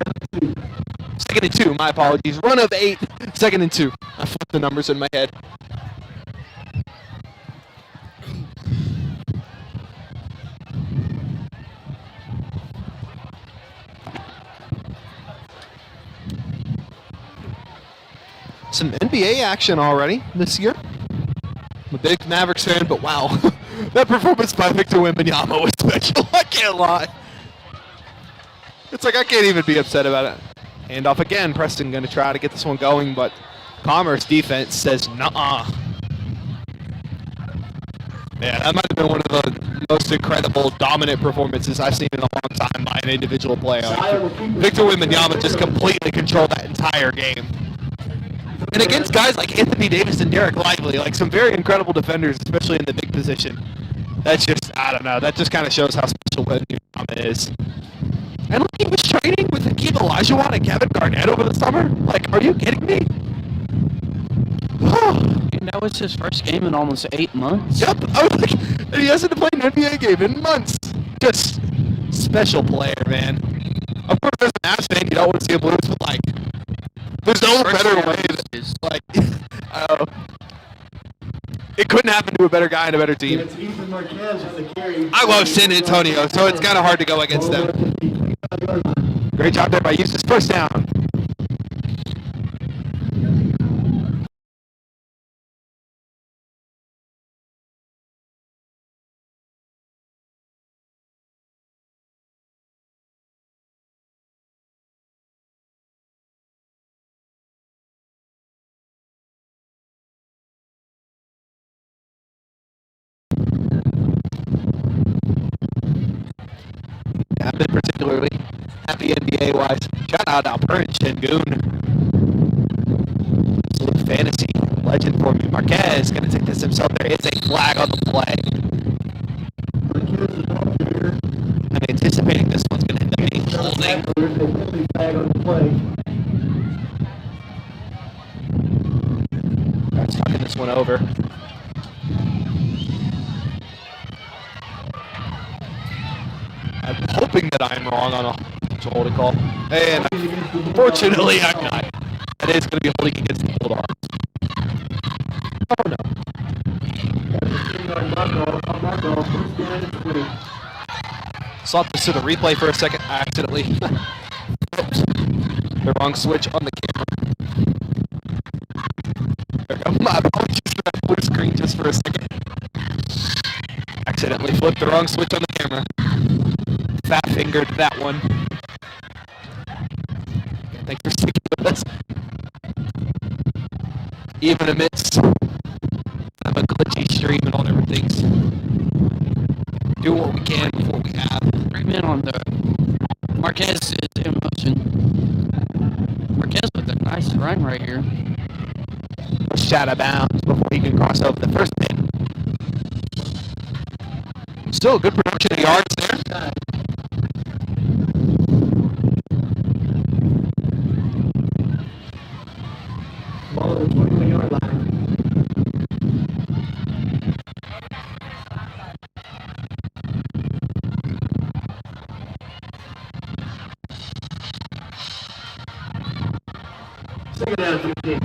2nd and 2, my apologies. Run of 8, 2nd and 2. I flipped the numbers in my head. Some NBA action already this year. I'm a big Mavericks fan, but wow. That performance by Victor Wembanyama was special. I can't lie. It's like I can't even be upset about it. Handoff again. Preston going to try to get this one going, but Commerce defense says nuh-uh. Yeah, that might have been one of the most incredible, dominant performances I've seen in a long time by an individual player. Victor Wembanyama just completely controlled that entire game. And against guys like Anthony Davis and Derek Lively, some very incredible defenders, especially in the big position. That's just, I don't know, that just kind of shows how special Wembanyama is. And he was training with Hakeem Olajuwon and Kevin Garnett over the summer? Are you kidding me? And that was his first game in almost 8 months. Yep, I was he hasn't played an NBA game in months. Just special player, man. Of course, as a Mavs fan, you don't want to see him lose, but like, there's no better way. Like, it couldn't happen to a better guy and a better team. It's Ethan Marquez on the carry. I love San Antonio, so it's kind of hard to go against them. Great job there by Eustace. First down. I've been particularly happy NBA-wise. Shout out Alpern Şengün. Absolute fantasy legend for me. Marquez going to take this himself. There is a flag on the play. I'm anticipating this one's going to end up being holding. There's a penalty flag on the play. That's tucking this one over. I'm hoping that I'm wrong on a holding call. And unfortunately, I'm not. It is going to be holding against the Bulldogs. Oh no. Saw this to the replay for a second. I accidentally the wrong switch on the camera. My apologies for that blue screen just for a second. Accidentally flipped the wrong switch on the camera. Fat fingered that one. Thanks for sticking with us. Even amidst a glitchy stream and all different things. Do what we can with what we have. 3 men on the Marquez is in motion. Marquez with a nice run right here. Pushed out of bounds before he can cross over the first man. Still a good production of yards there. Ball at the 21-yard line. Second down, 15.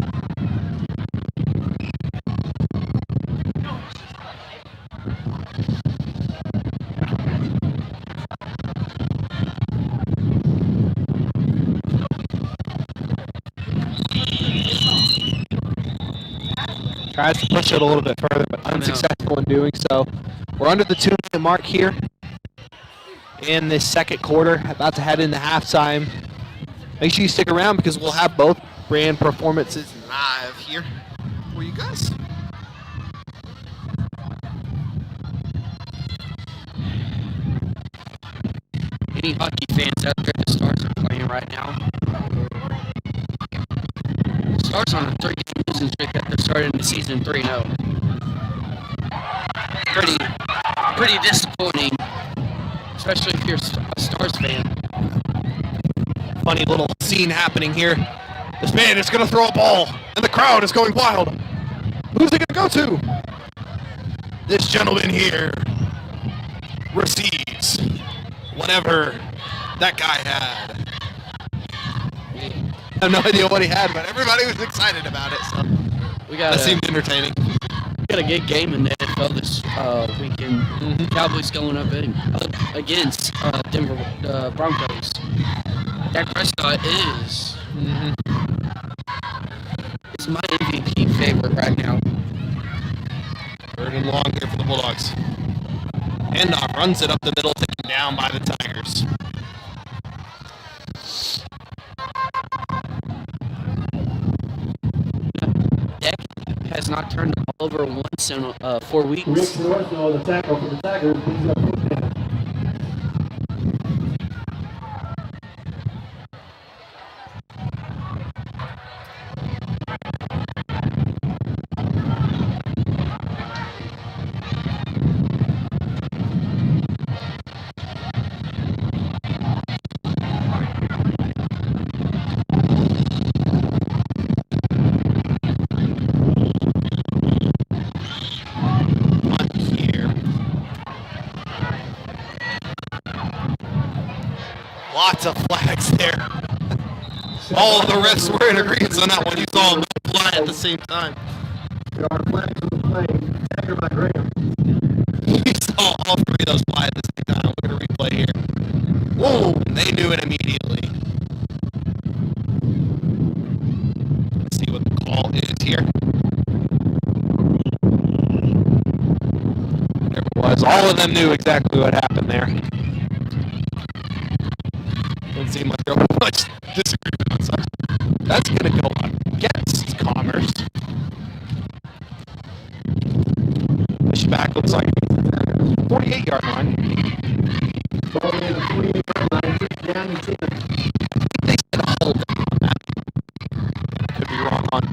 Tries to push it a little bit further, but unsuccessful in doing so. We're under the 2-minute mark here in this second quarter, about to head into halftime. Make sure you stick around because we'll have both brand performances live here for you guys. Any hockey fans out there, the Stars are playing right now. Stars on a 3-game losing streak after starting the season 3-0. Pretty disappointing, especially if you're a Stars fan. Funny little scene happening here. This man is going to throw a ball, and the crowd is going wild. Who's it going to go to? This gentleman here receives whatever that guy had. I have no idea what he had, but everybody was excited about it, so that seemed entertaining. We got a good game in the NFL this weekend. Cowboys going up against Denver Broncos. Dak Prescott is my MVP favorite right now. 3rd and long here for the Bulldogs. Handoff runs it up the middle, taken down by the Tigers. Dak has not turned the ball over once in 4 weeks. Rick North on the tackle for the Tigers. Brings up first down. Lots of flags there. All of the refs were in agreement on that one. You saw them fly at the same time. There are flags on the play. Staggered by Graham. You saw all three of those fly at the same time. Look at a replay here. Whoa, they knew it immediately. Let's see what the call is here. There it was. All of them knew exactly what happened there. Doesn't seem like there was much disagreement on such. That's going to go against Commerce. Push back looks like 48-yard line. Ball in the 48-yard line. Down and 10. They said hold on that. Could be wrong on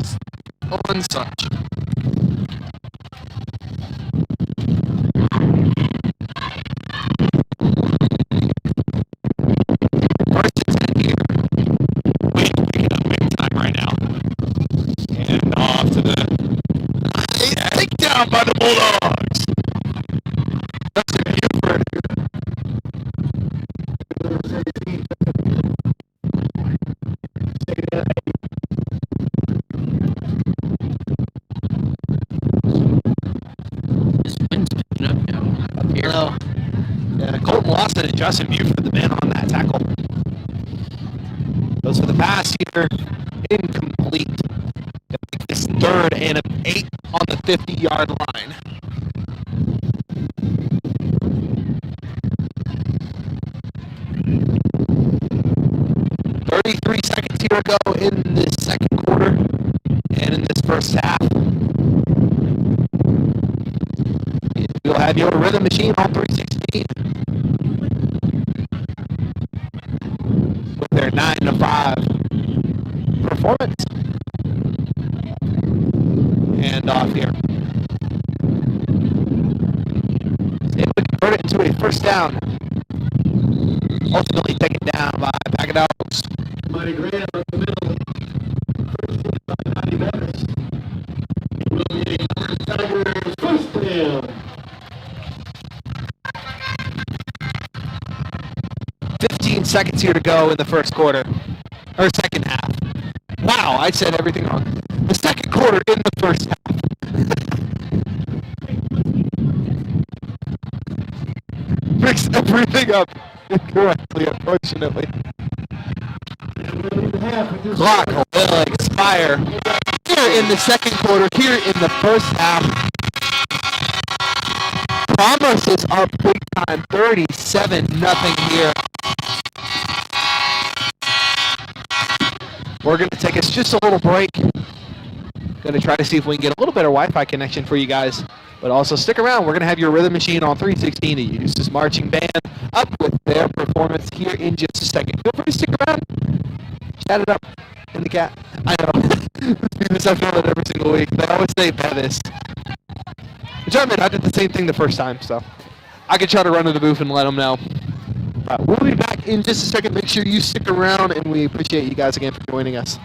such. First and 10 here. Picking up big time right now. And off to the takedown by the Bulldogs. That's a Buford. Number 17. This wind's picking up now. Up here. Hello. Yeah, Colton Lawson and Justin Buford, the man on that tackle. Goes for the pass here. Incomplete. This 3rd and 8 on the 50-yard line. Seconds here to go in this second quarter and in this first half. We'll have your rhythm machine on 316 with their 9-5 performance. And off here. Able to convert it into a first down. Ultimately taken down by Bulldogs. Mighty Graham up the middle. First hit by Naughty Bevis. It will be a Tigers first down. 15 seconds here to go in the first quarter. Or second half. Wow, I said everything wrong. The second quarter in the first half. Mixed everything up incorrectly, unfortunately. Clock will expire here in the second quarter, here in the first half. Commerce is up big time, 37-0 here. We're going to take us just a little break. Going to try to see if we can get a little better Wi-Fi connection for you guys. But also stick around. We're going to have your rhythm machine on 316 to use this marching band up with their performance here in just a second. Feel free to stick around. Chat it up in the cat. I know. I feel it every single week. They always say Bevis. Which I mean, I did the same thing the first time, so I could try to run to the booth and let them know. We'll be back in just a second. Make sure you stick around, and we appreciate you guys again for joining us.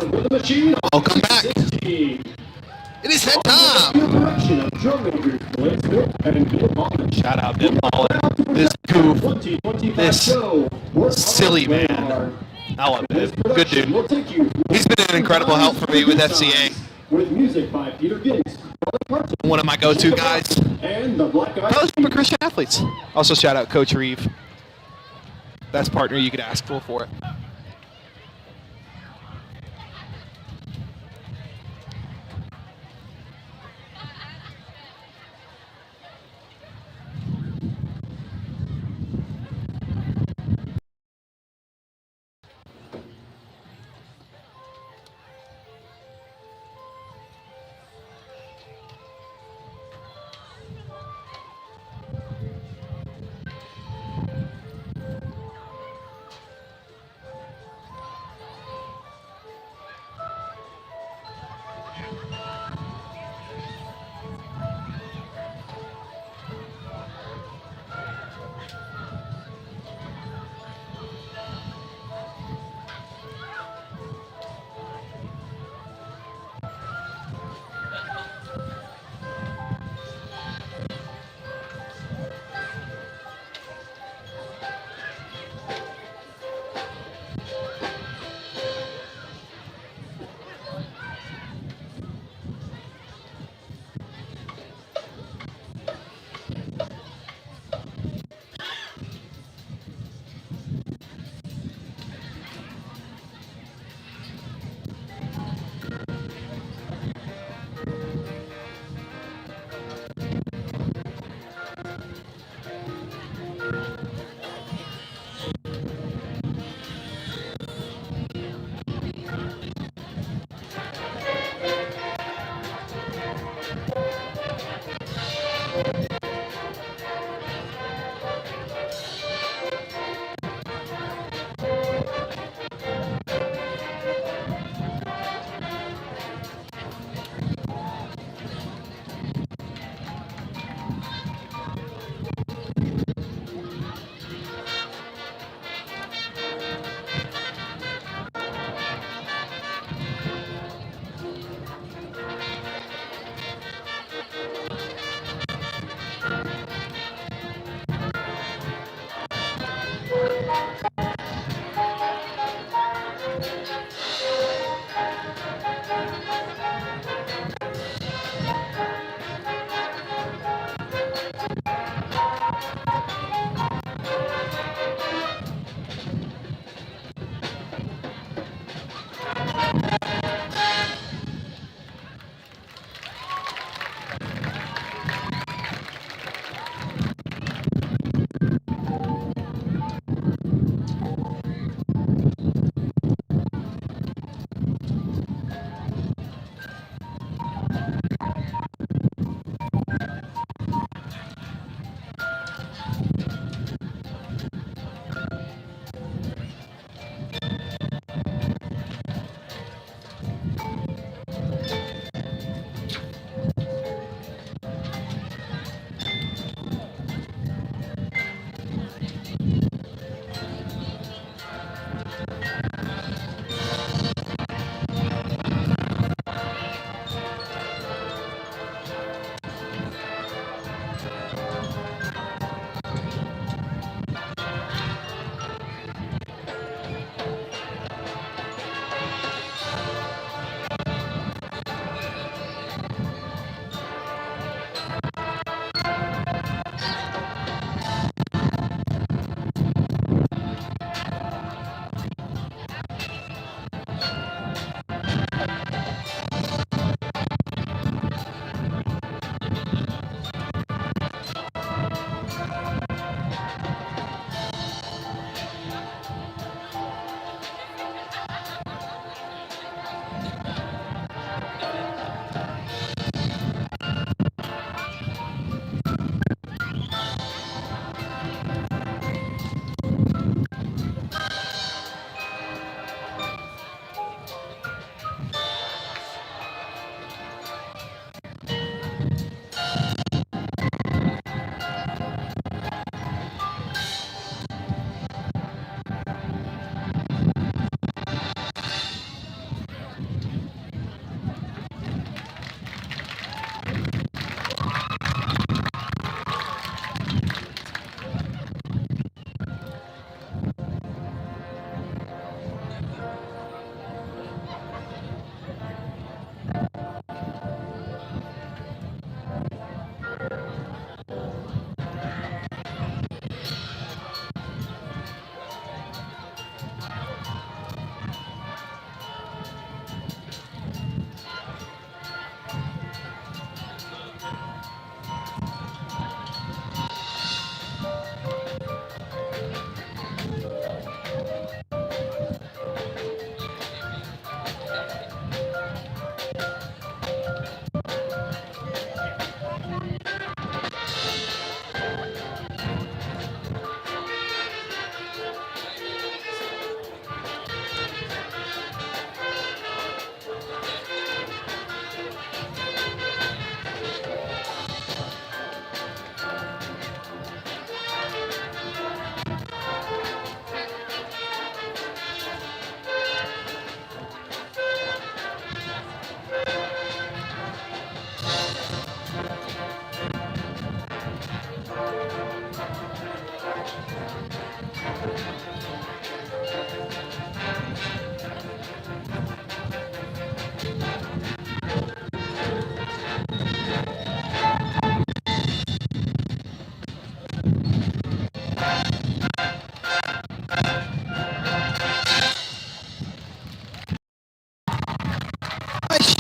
on for the machine. Welcome back. 16. It is that time. Direction of drum majors Blaine Smith and Bill Ballin. Shout out Bill Ballin. This goof. 2025 This show. Work silly hard, play man. hard. I love This him. Good production dude. will take you He's been an incredible help for me with FCA. with music by Peter Gibbs, Charlie Carson, One of my go-to guys. and the Black Eyed Coach Peas. for Christian athletes. Also shout out Coach Reeve. Best partner you could ask for it.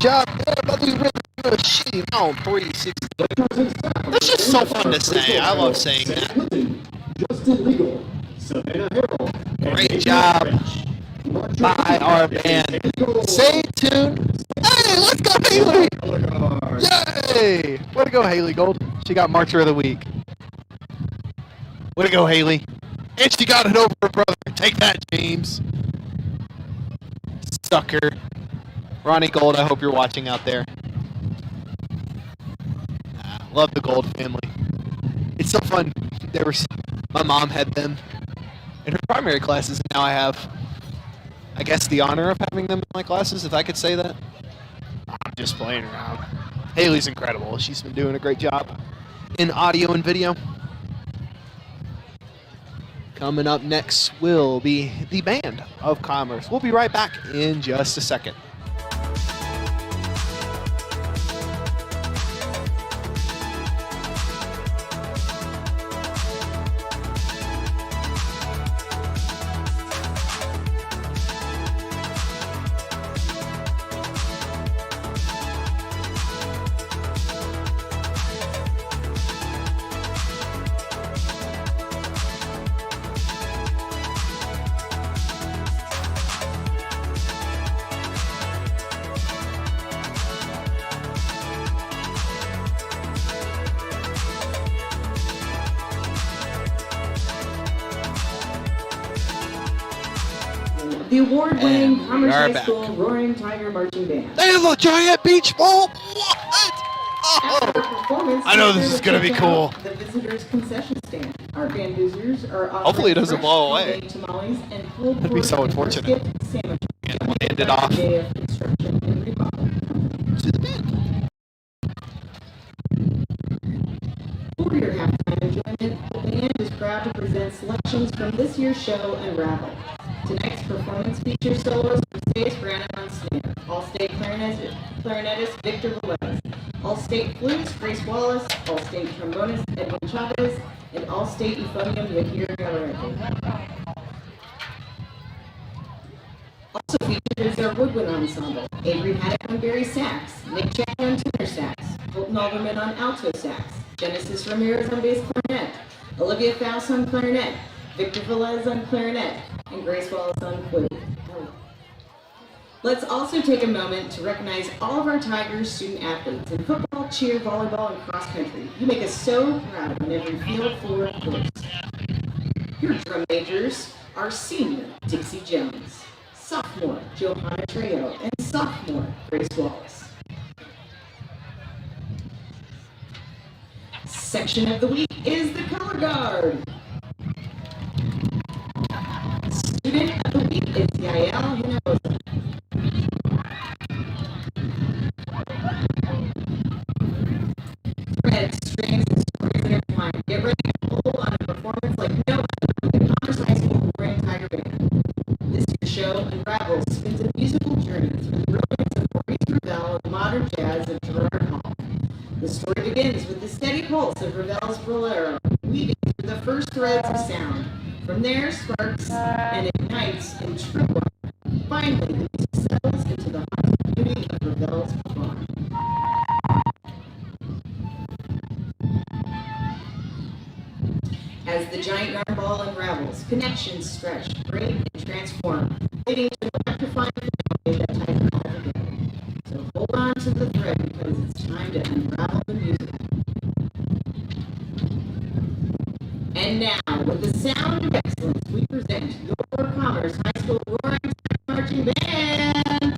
job there, but we really machine on 360. That's just so fun to say. I love saying that. Justin Legal, Savannah Harrell, Great job by our band. Stay tuned. Hey, let's go, Haley! Yay! Way to go, Haley Gold. She got Marcher of the Week. Way to go, Haley. And she got it over her brother. Take that, James. Sucker. Ronnie Gold, I hope you're watching out there. Love the Gold family. It's so fun. My mom had them in her primary classes, and now I have, I guess, the honor of having them in my classes, if I could say that. I'm just playing around. Haley's incredible. She's been doing a great job in audio and video. Coming up next will be the Band of Commerce. We'll be right back in just a second. The award-winning And Commerce we are High back. School Roaring Tiger Marching Band. They have a giant beach ball. What? After Oh, our performance, I know be this sure is gonna be check cool. out The visitors' concession stand. Our band users are offering Hopefully it doesn't fresh blow away. homemade tamales and pulled That'd be pork so and unfortunate. brisket sandwiches. And we'll end it Back off the day of construction and remodel. to the band. For your halftime enjoyment, the band is proud to present selections from this year's show Unravel. Tonight's performance features solos from Eustace Brandon on snare, All-State clarinetist Victor Velez, All-State flutist Grace Wallace, All-State trombonist Edwin Chavez, and All-State euphonium Yahir Galarete. Also featured is our woodwind ensemble, Avery Haddock on Barry sax, Nick Chapman on tenor sax, Colton Alderman on alto sax, Genesis Ramirez on bass clarinet, Olivia Faust on clarinet, Victor Velez on clarinet, and Grace Wallace on flute. Let's also take a moment to recognize all of our Tigers student athletes in football, cheer, volleyball, and cross country. You make us so proud on every field, floor, and course. Your drum majors are senior Dixie Jones, sophomore Johanna Trejo, and sophomore Grace Wallace. Section of the week is the color guard. Student of the week is Yael Hinojosa. Threads, strings, and stories intertwined. Get ready to pull on a performance like no other with the Commerce High School Roaring Tiger Band. This year's show Unravel spins a musical journey through the brilliance of Maurice Ravel and modern jazz of Gerard Hall. The story begins with the steady pulse of Ravel's bolero, weaving through the first threads of sound. From there, sparks and ignites in true art. Finally, the music settles into the haunting beauty of Ravel's performance. As the giant yarn ball unravels, connections stretch, break, and transform, leading to an electrifying finale that ties it all together. So hold on to the thread because it's time to unravel the music. And now, with the sound of excellence, we present your Commerce High School Roaring Tiger Marching Band.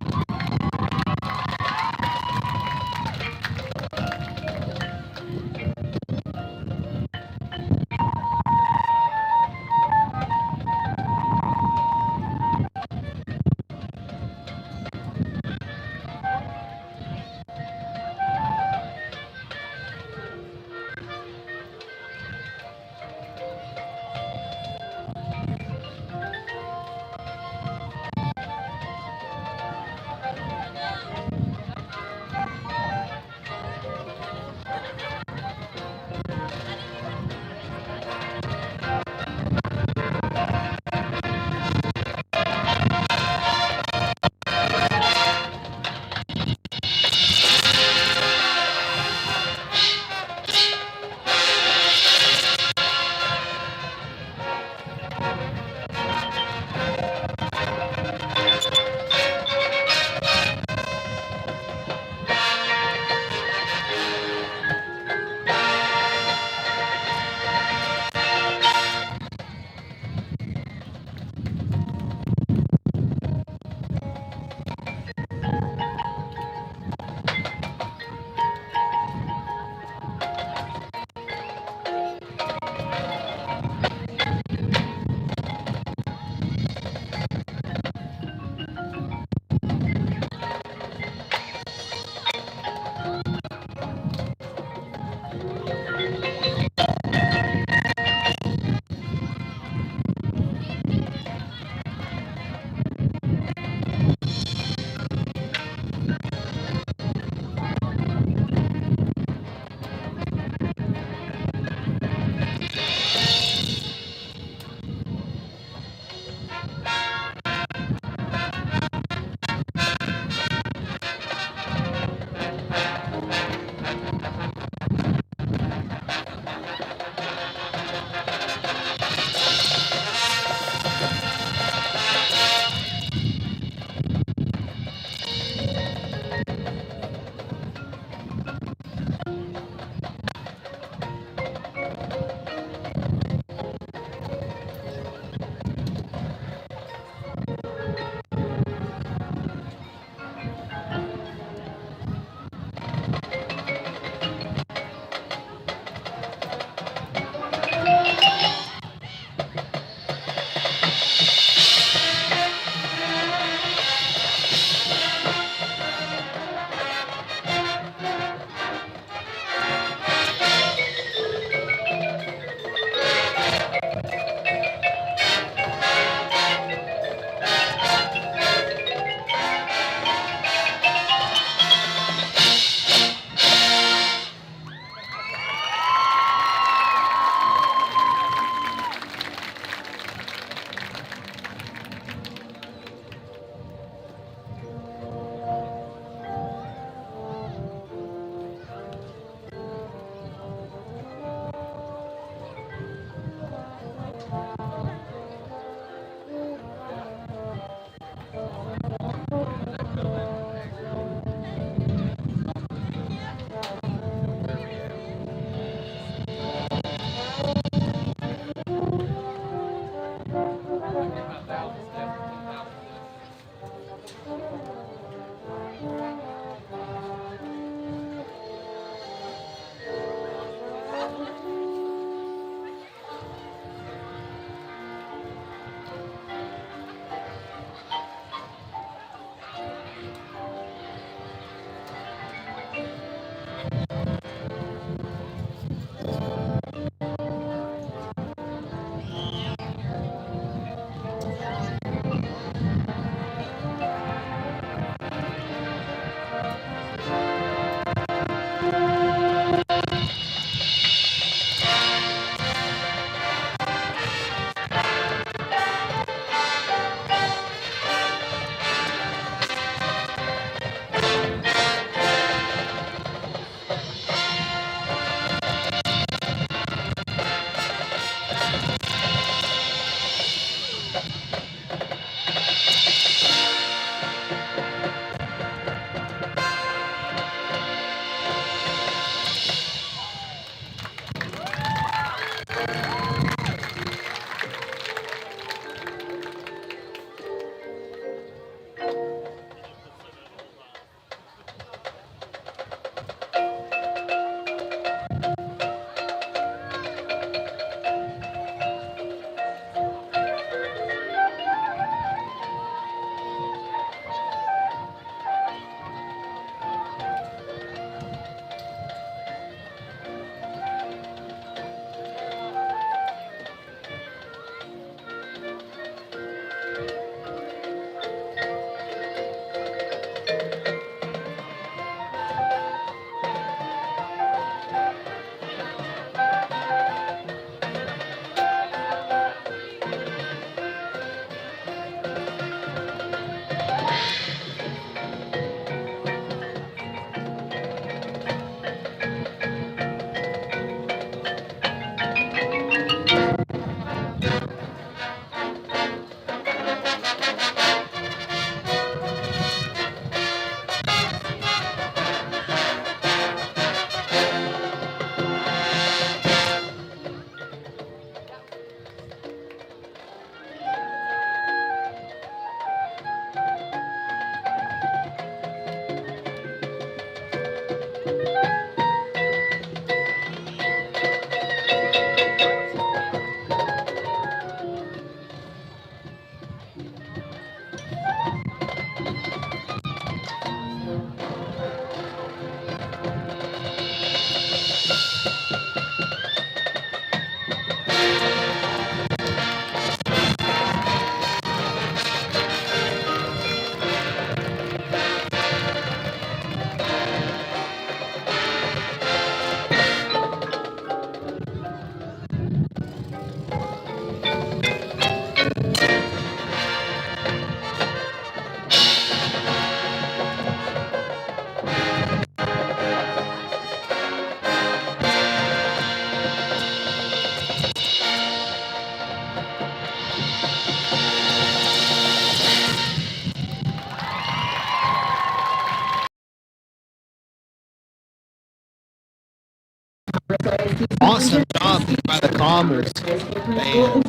Awesome job by the Commerce band.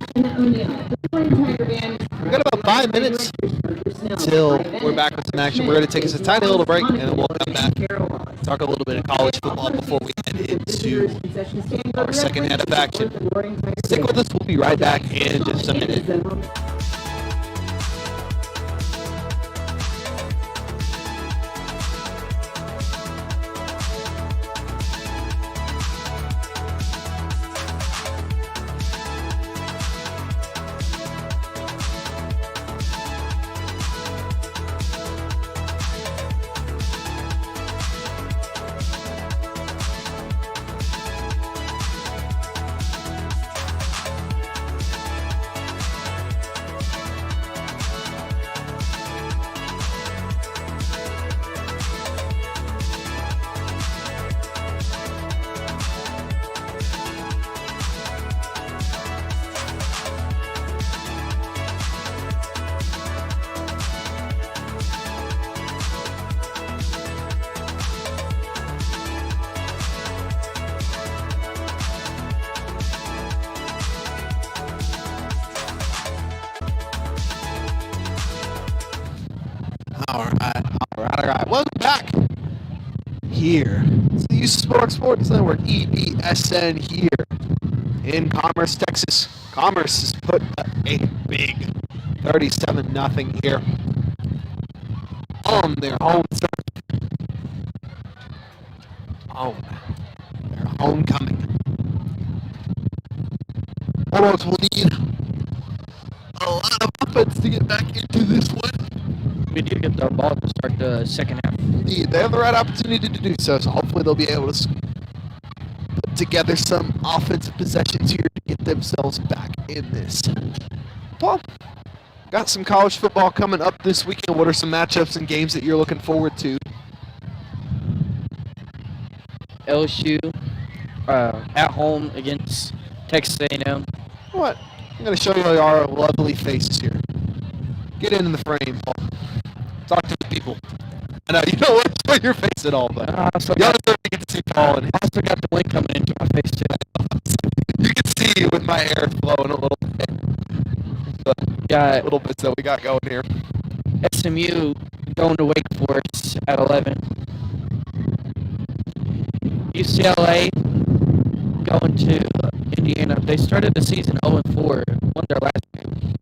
We've got about 5 minutes until we're back with some action. We're going to take us a tiny little break, and then we'll come back, talk a little bit of college football before we head into our second head of action. Stick with us. We'll be right back in just a minute. All right. Welcome back here. It's the Eustace Sports Network, EBSN here in Commerce, Texas. Commerce has put a big 37-0 here on their home turf. On their homecoming. Bulldogs will need a lot of offense to get back into this one. We do get the ball to start the second half. Indeed, they have the right opportunity to do so, so hopefully they'll be able to put together some offensive possessions here to get themselves back in this. Paul, got some college football coming up this weekend. What are some matchups and games that you're looking forward to? LSU at home against Texas A&M. What? I'm going to show you our lovely faces here. Get in the frame, Paul. Talk to the people. I know you don't want to show your face at all, but you also get to see Paul. And I also got the wind coming into my face too. You can see with my hair flowing a little bit. The little bits that we got going here. SMU going to Wake Forest at 11. UCLA going to Indiana. They started the season 0-4, won their last game.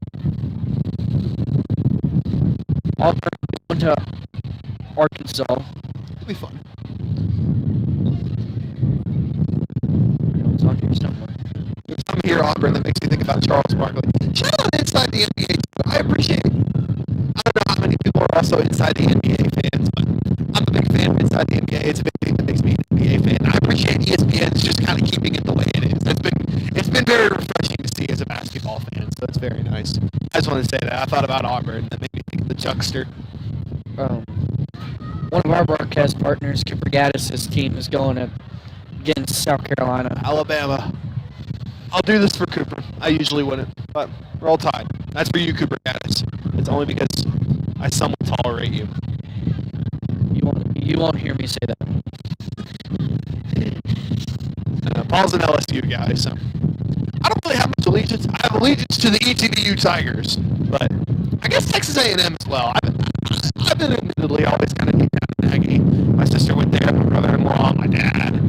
Auburn going to Arkansas. It'll be fun. It's on here somewhere. There's something here, Auburn, that makes me think about Charles Barkley. Shout out inside the NBA. I appreciate it. I don't know how many people are also inside the NBA fans, but I'm a big fan of inside the NBA. It's a big thing that makes me an NBA fan. I appreciate ESPN's just kind of keeping it the way it is. It's been very refreshing to see as a basketball fan, so it's very nice. I just wanted to say that. I thought about Auburn. That made me think of the Chuckster. One of our broadcast partners, Cooper Gaddis' team, is going against South Carolina. Alabama. I'll do this for Cooper. I usually wouldn't, but we're all tied. That's for you, Cooper Gaddis. It's only because I somewhat tolerate you. You won't hear me say that. Paul's an LSU guy, so I don't really have much allegiance. I have allegiance to the ETBU Tigers, but I guess Texas A&M as well. I've been admittedly always kind of deep down in Aggie. My sister went there, my brother-in-law, my dad,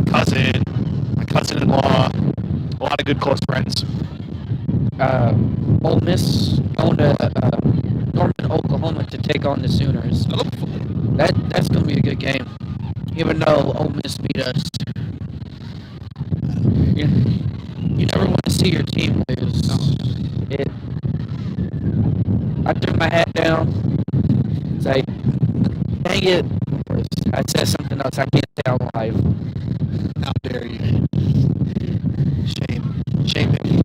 my cousin-in-law, a lot of good close friends. Ole Miss going to Norman, Oklahoma to take on the Sooners. That's going to be a good game, even though Ole Miss beat us. You never want to see your team lose. I threw my hat down. It's like, dang it. I said something else. I can't say on live. How dare you. Shame him.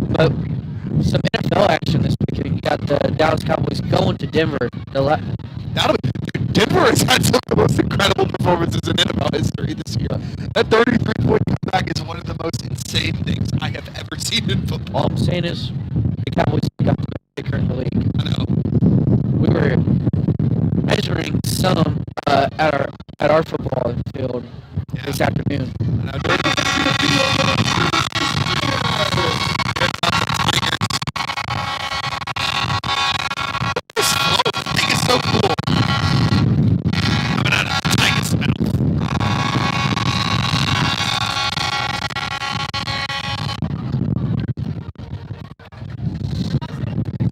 But some NFL action this weekend. You got the Dallas Cowboys going to Denver. Denver has had some of the most incredible performances in NFL history this year. That 33-point comeback is one of the most insane things I have ever seen in football. All I'm saying is the Cowboys got the best kicker in the league. I know. We were measuring some at our football field. this afternoon. This float thing is so cool. Coming out of the Tiger's mouth.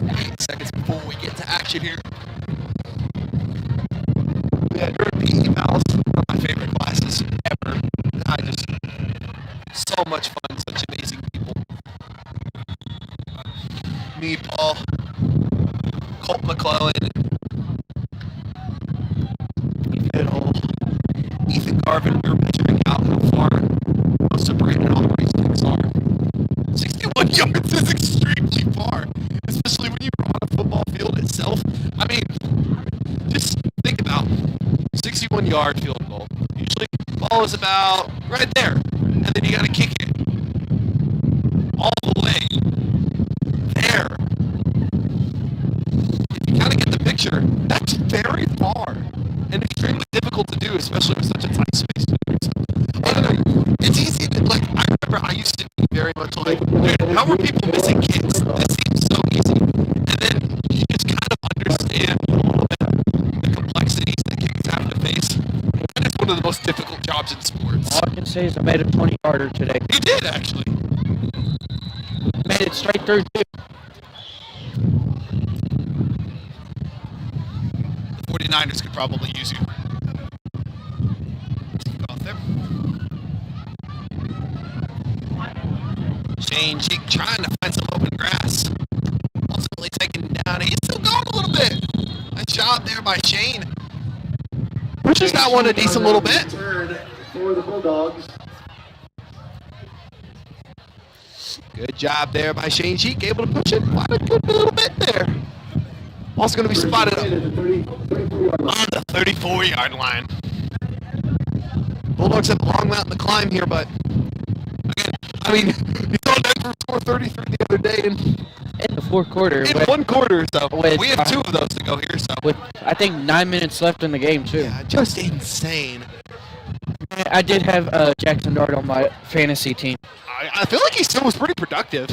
8 seconds before we get to action here. Yeah, during PE Pals, one of my favorite classes ever. So much fun, such amazing people. Me, Paul, Colt McClellan, and Ethan Garvin. We were measuring out how far most of Brandon Aubrey's kicks are. 61 yards is extremely far, especially when you're on a football field itself. I mean, just think about 61-yard field goal. Usually, the ball is about right there, and then you got to kick it all the way there. If you kind of get the picture, that's very far and extremely difficult to do, especially with such a tight space. It's easy to, like, I remember I used to be very much like, dude, how are people missing kicks? This seems so easy. And then you just kind of understand a little bit the complexities that kickers have to face. And it's one of the most difficult jobs in sports. All I can say is I made a 20-yarder today. You did, actually. Made it straight through, too. The 49ers could probably use you. Go out there. Shane Cheek trying to find some open grass. Ultimately taken down. He's still going a little bit. Nice job there by Shane. Pushes that one a decent little bit. For the Bulldogs. Good job there by Shane Cheek. Able to push it quite a good little bit there. Also going to be spotted on the 34-yard line. Bulldogs have a long mountain to climb here, but again, I mean, you saw Denver score 33 the other day In the fourth quarter. in one quarter, so with, we have 2 of those to go here. So With, I think, 9 minutes left in the game, too. yeah, just insane. I did have Jackson Dart on my fantasy team. I feel like he still was pretty productive.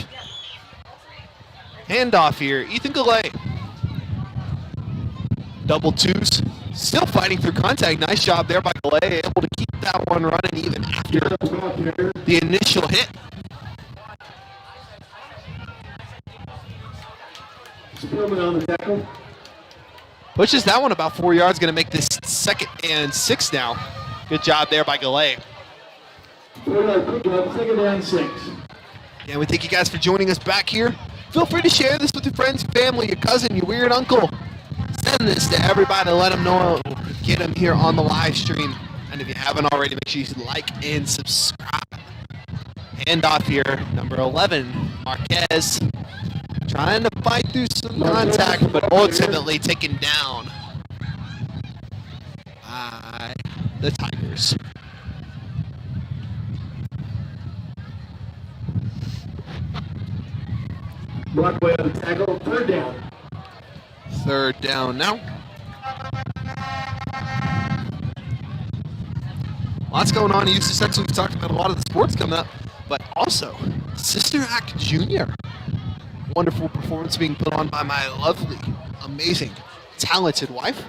Handoff here, Ethan Galley. Double twos, still fighting through contact. Nice job there by Galley, able to keep that one running even after the initial hit. Spillman on the tackle. Pushes that one about 4 yards, going to make this 2nd and 6 now. Good job there by Galley. 4-yard pickup, 2nd and 6. Yeah, we thank you guys for joining us back here. Feel free to share this with your friends, your family, your cousin, your weird uncle. Send this to everybody, let them know, get them here on the live stream. And if you haven't already, make sure you like and subscribe. Handoff here, number 11, Marquez. Trying to fight through some contact, but ultimately taken down by the Tigers. Brockway on the tackle, 3rd down. 3rd down now. Lots going on in Eustace. Actually, we talked about a lot of the sports coming up, but also Sister Act Jr. Wonderful performance being put on by my lovely, amazing, talented wife.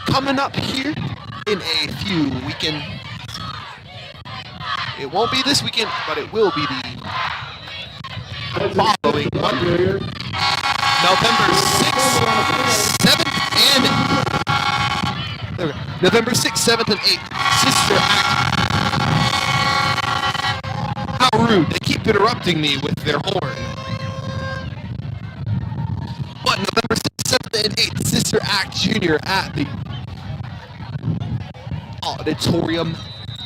Coming up here in a few weekend. It won't be this weekend, but it will be the following one. November 6th, 7th, and there we go. November 6th, 7th, and 8th. Sister Act. How rude. They keep interrupting me with their horn. But November 6th, 7th, and 8th, Sister Act Jr. at the auditorium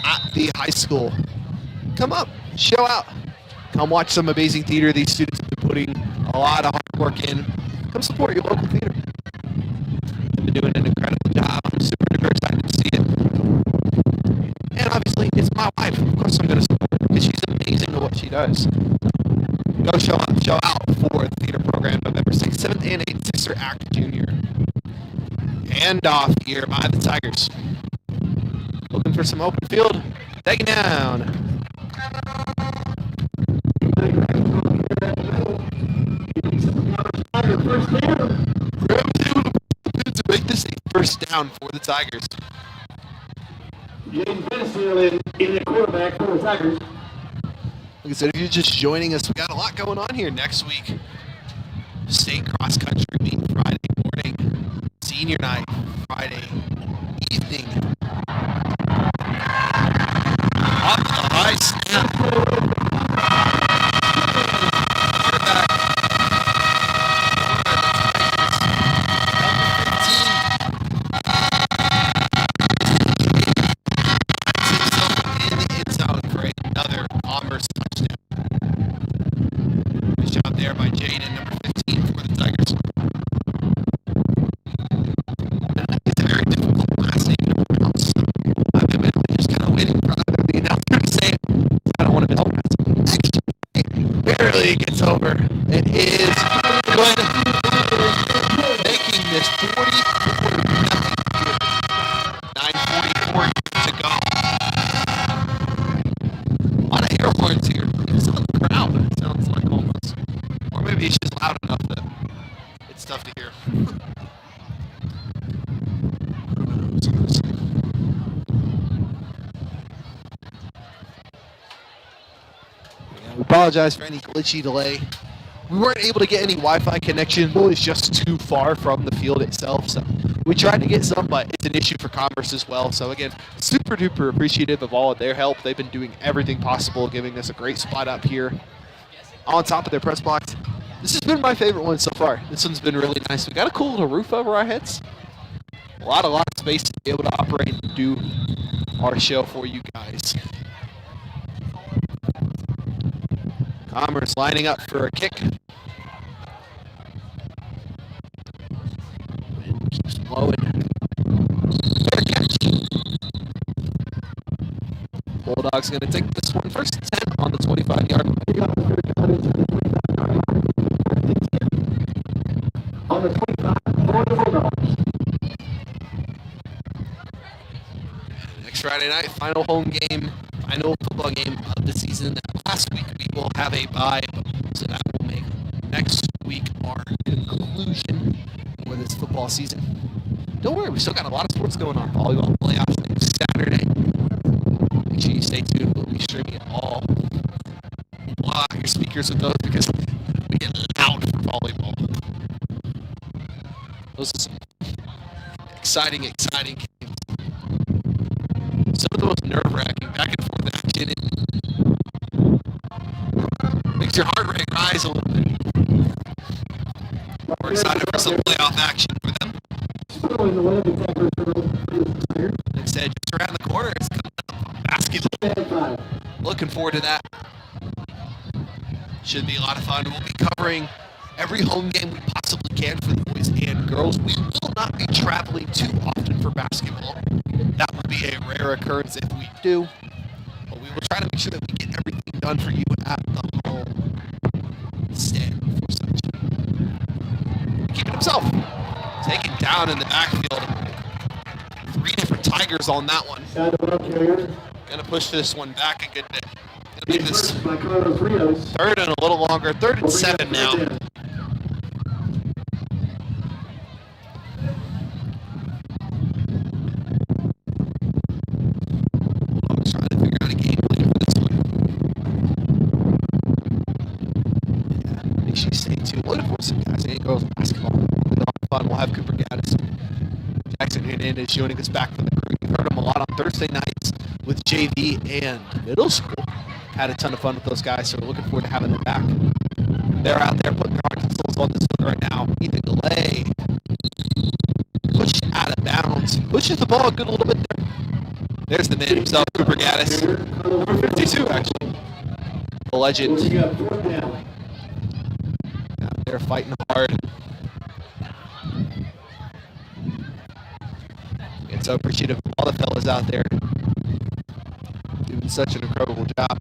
at the high school. Come up, show out. Come watch some amazing theater. These students have been putting a lot of hard work in. Come support your local theater. They've been doing an incredible job. I'm super duper excited to see it. And obviously, it's my wife. Of course I'm going to support her because she's amazing at what she does. Go show out for the theater program November 6th, 7th, and 8th, Sister Act Jr. Handoff here by the Tigers. for some open field. Taken down. First down. To make this a first down for the Tigers. James Benson in the quarterback for the Tigers. Like I said, if you're just joining us, we got a lot going on here next week. State cross country meet Friday morning. Senior night Friday evening. Off the high snap. Quarterback. In the end zone for another Commerce touchdown. Good job there by Jaden, number 15 for the Tigers. It's a very difficult last name to pronounce. So I've been just kind of waiting for the announcer to say it. I don't want to mispronounce it. Barely gets over. It is good. Making this 44-0. 9:44 to go. A lot of air horns here. It's not the crowd, but it sounds like almost. Or maybe it's just loud enough that it's tough to hear. We apologize for any glitchy delay. We weren't able to get any Wi-Fi connection. It was just too far from the field itself, so we tried to get some, but it's an issue for Commerce as well. So again, super duper appreciative of all of their help. They've been doing everything possible, giving us a great spot up here on top of their press box. This has been my favorite one so far. This one's been really nice. We got a cool little roof over our heads. A lot of space to be able to operate and do our show for you guys. Commerce lining up for a kick. Wind keeps blowing. Fair catch. Bulldogs going to take this one first and 10 on the 25-yard line. On the 25 for the Bulldogs. Next Friday night, final home game, final football game of the season. Last week we will have a bye, so that will make next week our conclusion for this football season. Don't worry, we still got a lot of sports going on. Volleyball playoffs next Saturday. Make sure you stay tuned. We'll be streaming it all. Blow out your speakers with those because we get loud for volleyball. Those are some exciting games. Some of the most nerve-wracking back and forth action. Makes your heart rate rise a little bit. We're excited for some playoff action for them. Like I said, just around the corner is coming up basketball. Looking forward to that. Should be a lot of fun. We'll be covering every home game we possibly can for the boys and girls. We will not be traveling too often for basketball. That would be a rare occurrence if we do. But we will try to make sure that we get everything done for you at the home stand for such. Keeping himself taken down in the backfield. 3 different Tigers on that one. Gonna push this one back a good bit. Gonna make this 3rd and a little longer. 3rd and 7 now. Trying to figure out a game plan for this one. Yeah, make sure you stay tuned. Looking for some guys and girls basketball. We'll have fun. We'll have Cooper Gaddis. Jackson Hernandez joining us back from the crew. You've heard him a lot on Thursday nights with JV and middle school. Had a ton of fun with those guys, so we're looking forward to having them back. They're out there putting their hearts and souls on this one right now. Ethan Galay. Push out of bounds. Pushes the ball a good little bit there. There's the man himself, Cooper Gaddis. Number 52, actually. The legend. Out there fighting hard. And so appreciative of all the fellas out there doing such an incredible job.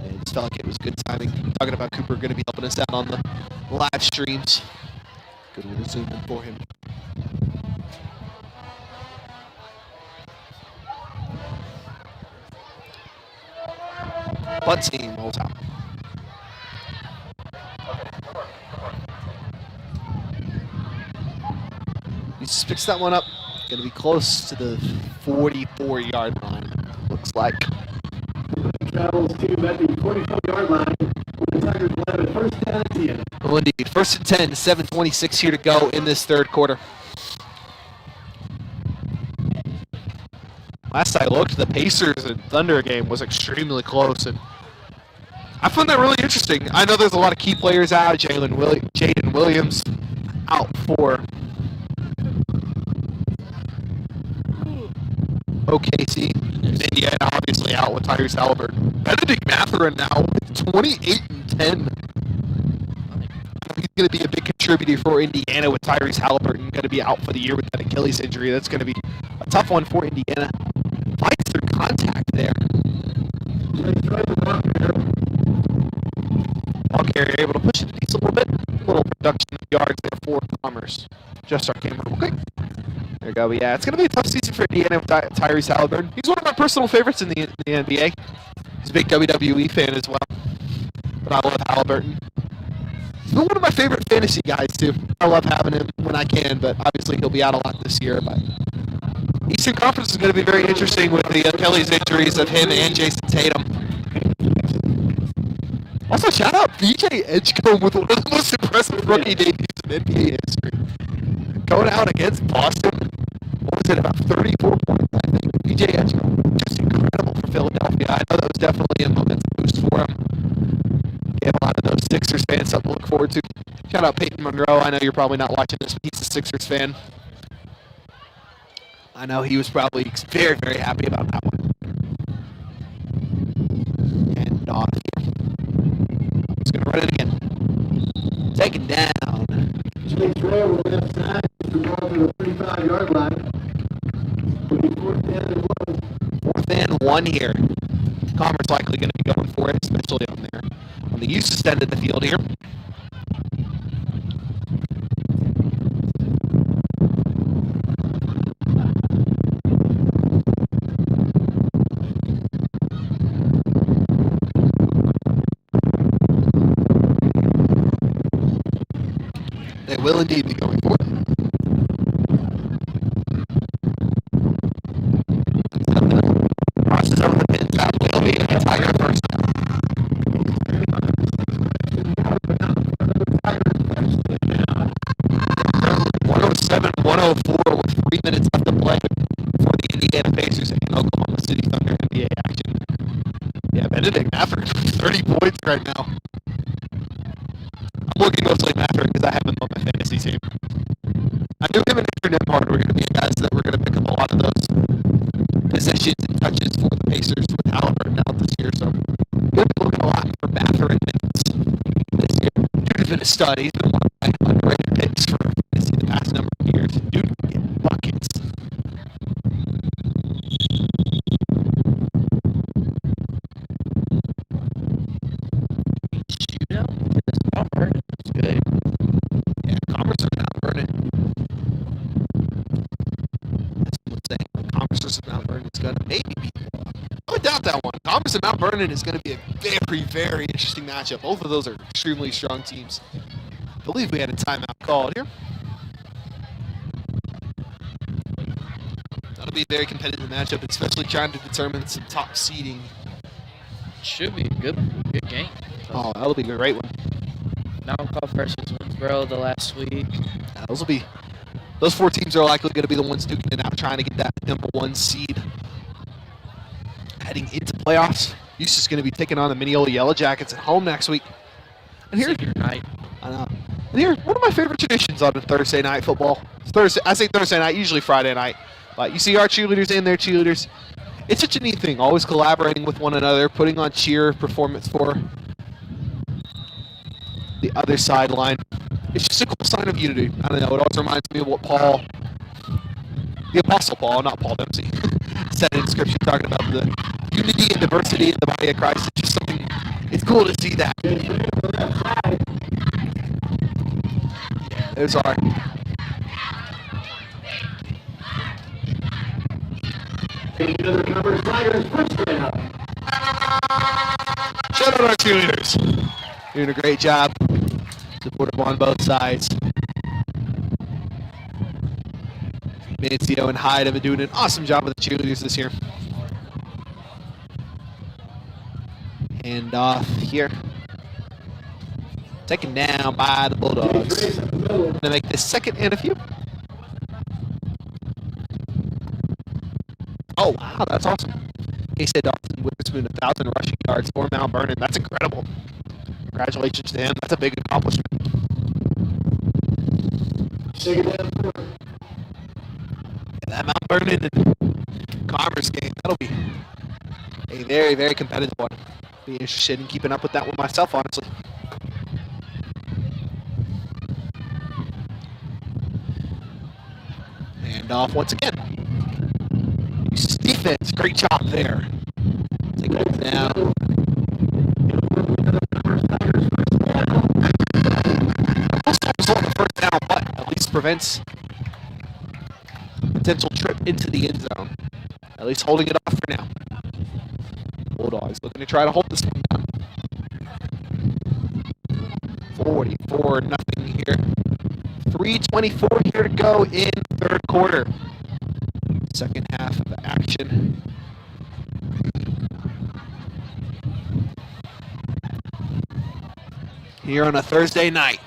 And just felt like it was good timing. Talking about Cooper going to be helping us out on the live streams. Good little zoom in for him. Punt team rolls out. Eustace picks that one up. Going to be close to the 44-yard line, looks like. Travels to at the 44-yard line. The Tigers will have it first down at the end. Well, indeed. First and 10, 7:26 here to go in this third quarter. Last I looked, the Pacers and Thunder game was extremely close, and I found that really interesting. I know there's a lot of key players out. Jaden Williams out for OKC. Indiana obviously out with Tyrese Halliburton. Benedict Mathurin now with 28 and 10. He's going to be a big contributor for Indiana with Tyrese Halliburton going to be out for the year with that Achilles injury. That's going to be a tough one for Indiana. Fights through contact there. Ball carrier able to push it a little bit. A little production of yards there for Commerce. Just our camera. Okay. There we go. But yeah, it's going to be a tough season for Indiana with Tyrese Halliburton. He's one of my personal favorites in the NBA. He's a big WWE fan as well. But I love Halliburton. He's one of my favorite fantasy guys, too. I love having him when I can, but obviously he'll be out a lot this year. But Eastern Conference is going to be very interesting with the Achilles injuries of him and Jason Tatum. Also, shout out BJ Edgecombe with one of the most impressive rookie debuts in NBA history. Going out against Boston, what was it, about 34 points, I think. BJ Edgecombe, just incredible for Philadelphia. I know that was definitely a momentum boost for him. Gave a lot of those Sixers fans something to look forward to. Shout out Peyton Monroe. I know you're probably not watching this, but he's a Sixers fan. I know he was probably very, very happy about that one. And he's going to run it again. Taken down. Chase Ray will left side to go to the 35-yard line. Fourth down and one. Fourth and one here. Commerce likely going to be going for it, especially on the Eustace end of the field here. They will indeed be going for it. Crosses over the pins. That will be a Tiger first down. 107-104 with 3 minutes left to play for the Indiana Pacers and Oklahoma City Thunder NBA action. Yeah, Benedict Mathurin, 30 points right now. I'm looking mostly at Mathurin because I have him on my fantasy team. I knew him and Andrew Nemhard were going to be guys that were going to pick up a lot of those possessions and touches for the Pacers with Halliburton out this year. So I'm going to be looking a lot for Mathurin this year. Dude has been a stud. He's been one of my underrated picks for fantasy the past number of years. Dude can get buckets. That's good. Yeah, Commerce is Mount Vernon. That's what I'm saying. Commerce versus Mount Vernon is going to maybe be. I would doubt that one. Commerce and Mount Vernon is going to be a very, very interesting matchup. Both of those are extremely strong teams. I believe we had a timeout called here. That'll be a very competitive matchup, especially trying to determine some top seeding. Should be a good game. Oh, that'll be a great one. Malkoff versus Winsboro the last week. Those 4 teams are likely going to be the ones duking it out, trying to get that number 1 seed. Heading into playoffs, Eustace is going to be taking on the Mineola Yellow Jackets at home next week. And here, Senior night. I know. And here, one of my favorite traditions on a Thursday night football. It's Thursday. I say Thursday night, usually Friday night. But you see our cheerleaders and their cheerleaders. It's such a neat thing, always collaborating with one another, putting on cheer performance for the other sideline. It's just a cool sign of unity. I don't know, it always reminds me of what Paul, the Apostle Paul, not Paul Dempsey, said in Scripture, talking about the unity and diversity in the body of Christ. It's just something, it's cool to see that. There's our Taking another cover, Tigers first down. Shout out our cheerleaders. Doing a great job. Supportive on both sides. Mancio and Hyde have been doing an awesome job with the cheerleaders this year. Hand off here. Taken down by the Bulldogs. Going to make this second and a few. Oh, wow, that's awesome. K-State Dawson Witherspoon, 1,000 rushing yards for Mount Vernon. That's incredible. Congratulations to him. That's a big accomplishment. That Mount Vernon and Commerce game, that'll be a very, very competitive one. Be interested in keeping up with that one myself, honestly. And off once again. Eustace defense, great job there. Take it down. Result on the first down, but at least prevents potential trip into the end zone. At least holding it off for now. Bulldogs looking to try to hold this one down. 44-0 here. 3:24 here to go in third quarter. Second half of action. Here on a Thursday night.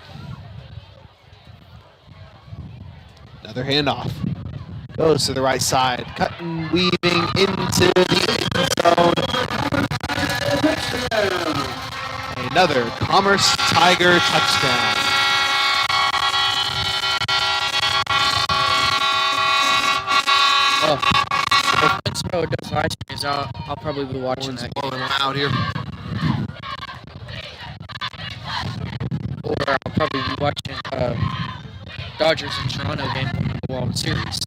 Another handoff. Goes to the right side. Cutting, weaving into the end zone. Another Commerce Tiger touchdown. If Winsboro does high screens, I'll probably be watching that game. Blowing loud here. Or I'll probably be watching Dodgers and Toronto game in the World Series.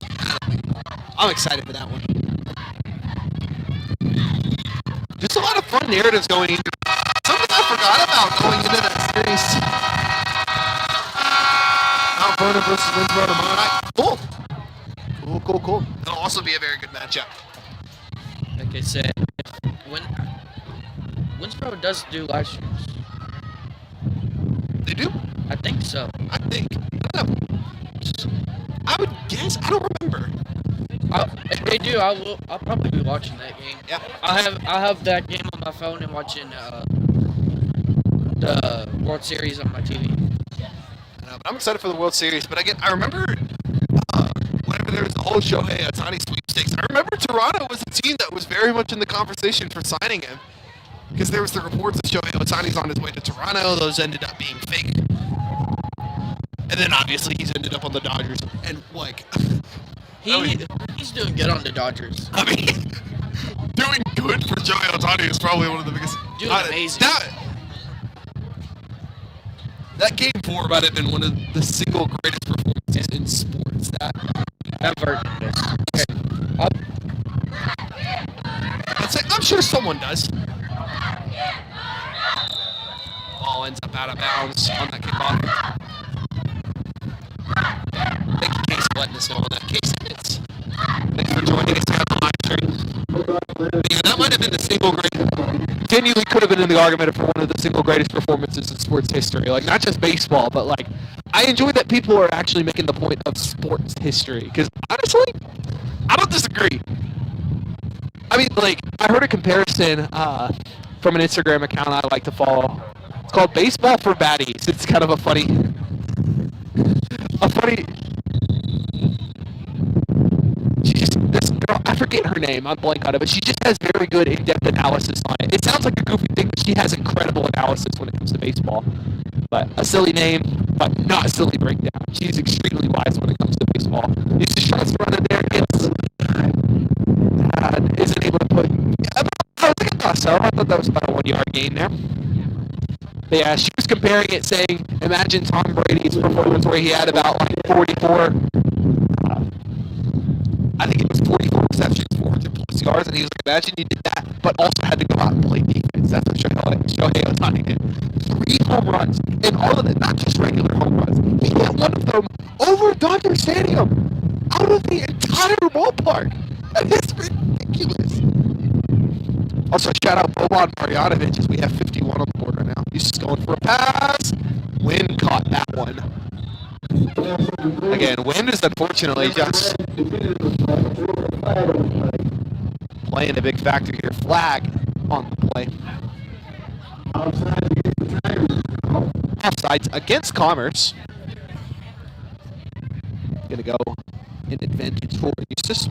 I'm excited for that one. Just a lot of fun narratives going into something I forgot about going into that series. Mount Vernon versus Winsboro tomorrow night. Cool. That'll also be a very good matchup. Like I said, when Winsboro does do live streams. They do? I think so. I don't know. I would guess. I don't remember. If they do, I'll probably be watching that game. Yeah. I'll have that game on my phone and watching the World Series on my TV. I know, but I'm excited for the World Series. But again, I remember whenever there was the whole Shohei Ohtani sweepstakes, I remember Toronto was a team that was very much in the conversation for signing him. Because there was the reports that Shohei Ohtani's on his way to Toronto. Those ended up being fake. And then obviously he's ended up on the Dodgers. And like... He's doing good on the Dodgers. I mean, doing good for Shohei Ohtani is probably one of the biggest... Doing amazing. That Game 4 might have been one of the single greatest performances in sports. That version is. Okay. I'm sure someone does. Ball ends up out of bounds on that kickoff. Thank you, Case, for letting us know on that. Case hits. Thanks for joining us here on the live stream. Yeah, that might have been the single greatest. Genuinely could have been in the argument for one of the single greatest performances in sports history. Like, not just baseball, but like, I enjoy that people are actually making the point of sports history. Because honestly, I don't disagree. I mean, like, I heard a comparison from an Instagram account I like to follow. It's called Baseball for Baddies. It's kind of a funny... This girl, I forget her name, I'm blank on it, but she just has very good in-depth analysis on it. It sounds like a goofy thing, but she has incredible analysis when it comes to baseball. But a silly name, but not a silly breakdown. She's extremely wise when it comes to baseball. Eustace tries to run in there, isn't able to put... I thought that was about a 1-yard gain there. But yeah, she was comparing it, saying, imagine Tom Brady's performance where he had about like 44... I think it was 44 receptions, 400 plus yards, and he was like, imagine you did that, but also had to go out and play defense. That's what Shohei Ohtani did. 3 home runs, and all of it, not just regular home runs. He hit one of them over Dodger Stadium, out of the entire ballpark. That is ridiculous. Also, shout out Boban Marjanovic as we have 51 Eustace going for a pass. Wind caught that one. Again, Wind is unfortunately just playing a big factor here. Flag on the play. Offsides against Commerce. Gonna go in advantage for Eustace.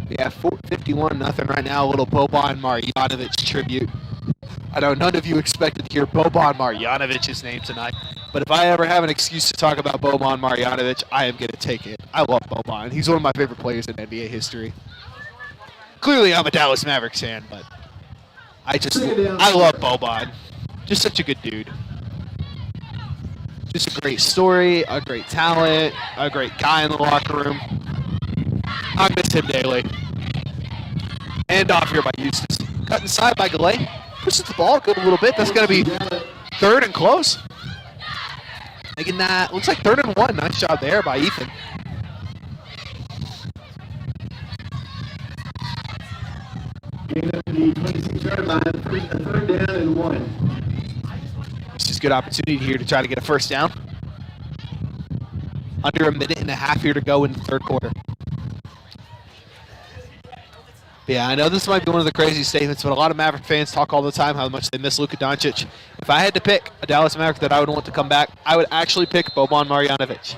Yeah, 51-0 right now. A little Boban Marjanovic tribute. I know none of you expected to hear Boban Marjanovic's name tonight, but if I ever have an excuse to talk about Boban Marjanovic, I am going to take it. I love Boban. He's one of my favorite players in NBA history. Clearly, I'm a Dallas Mavericks fan, but I love Boban. Just such a good dude. Just a great story, a great talent, a great guy in the locker room. I miss him daily. And off here by Eustace. Cut inside by Galay. Pushes the ball good a little bit. That's going to be third and close. Making that, looks like 3rd and 1. Nice job there by Ethan. Getting up to the 26-yard line, 3rd down and 1. This is a good opportunity here to try to get a first down. Under a minute and a half here to go in the 3rd quarter. Yeah, I know this might be one of the crazy statements, but a lot of Maverick fans talk all the time how much they miss Luka Doncic. If I had to pick a Dallas Maverick that I would want to come back, I would actually pick Boban Marjanovic.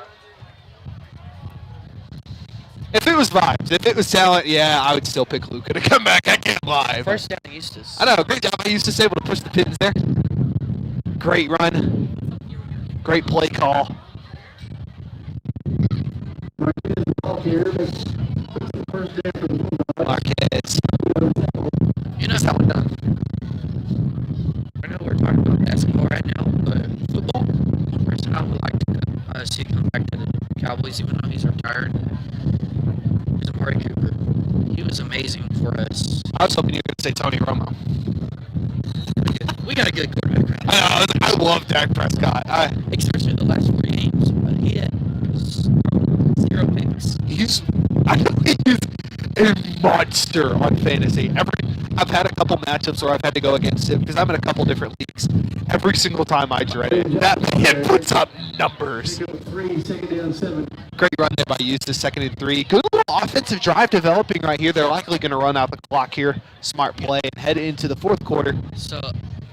If it was vibes, if it was talent, yeah, I would still pick Luka to come back. I can't lie. First down, Eustace. I know, great job by Eustace, able to push the pins there. Great run. Great play call. Marquez ball here, puts the first down for the Bulldogs. Marquez. You know, Gets that one done. I know we're talking about basketball right now, but football, one person I would like to see come back to the Cowboys, even though he's retired, is Amari Cooper. He was amazing for us. I was hoping you were going to say Tony Romo. We got a good quarterback right now. I love Dak Prescott. Especially the last 4 games. But he had 0 picks. He's a monster on fantasy. I've had a couple matchups where I've had to go against him because I'm in a couple different leagues. Every single time I dread it, that man puts up numbers. 3, 2nd down, 7. Great run there by Eustace, 2nd and 3. Good little offensive drive developing right here. They're likely going to run out the clock here. Smart play and head into the 4th quarter. So,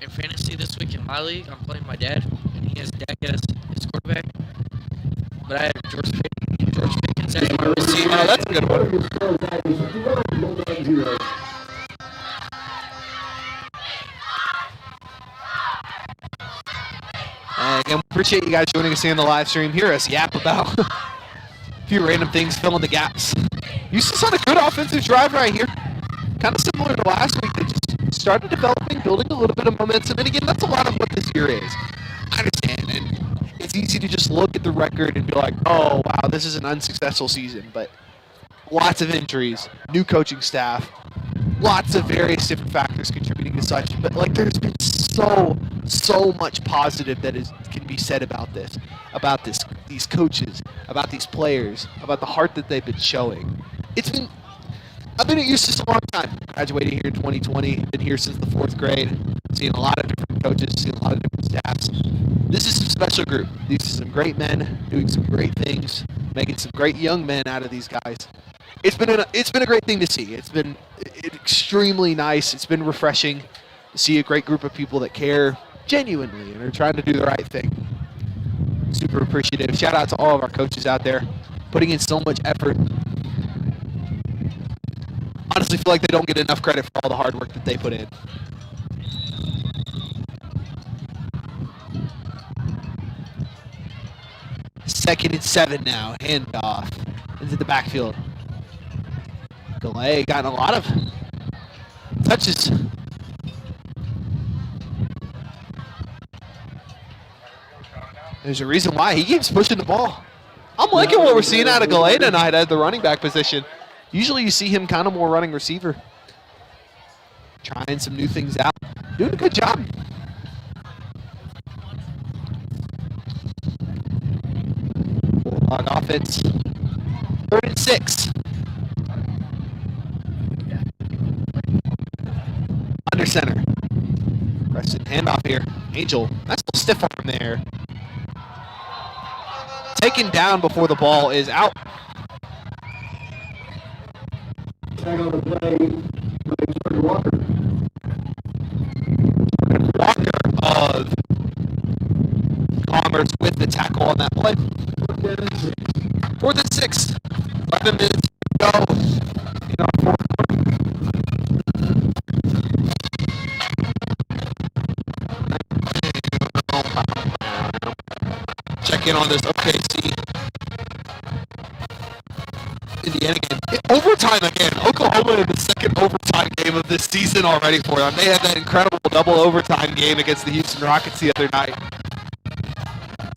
in fantasy this week in my league, I'm playing my dad, and he has Dak as his quarterback. But I have George Pickens as my receiver. Oh, that's a good one. Again, we appreciate you guys joining us here in the live stream. Hear us yap about a few random things, filling the gaps. Eustace on a good offensive drive right here. Kind of similar to last week. They just started developing, building a little bit of momentum. And again, that's a lot of what this year is. I understand. And it's easy to just look at the record and be like, oh, wow, this is an unsuccessful season. But lots of injuries, new coaching staff, lots of various different factors contributing to such. But like, there's been so much positive that can be said about these coaches, about these players, about the heart that they've been showing. I've been at Eustace a long time. Graduated here in 2020. Been here since the 4th grade. Seen a lot of different coaches, seen a lot of different staffs. This is a special group. These are some great men doing some great things, making some great young men out of these guys. It's been a great thing to see. It's been extremely nice. It's been refreshing to see a great group of people that care genuinely and are trying to do the right thing. Super appreciative. Shout out to all of our coaches out there putting in so much effort. Honestly, feel like they don't get enough credit for all the hard work that they put in. Second and 7 now. Handoff into the backfield. Delay gotten a lot of touches. There's a reason why he keeps pushing the ball. I'm liking what we're seeing out of Galay tonight at the running back position. Usually you see him kind of more running receiver. Trying some new things out. Doing a good job. Bulldog offense. 3rd and 6. Under center. Preston, handoff here. Angel, nice little stiff arm there. Taken down before the ball is out. Tag on the play, Jordan Walker. Walker of Commerce with the tackle on that play. 4th and 6. 11 minutes to go in our fourth quarter. Check in on this OKC. Indiana again. Overtime again. Oklahoma in the second overtime game of this season already for them. They had that incredible double overtime game against the Houston Rockets the other night.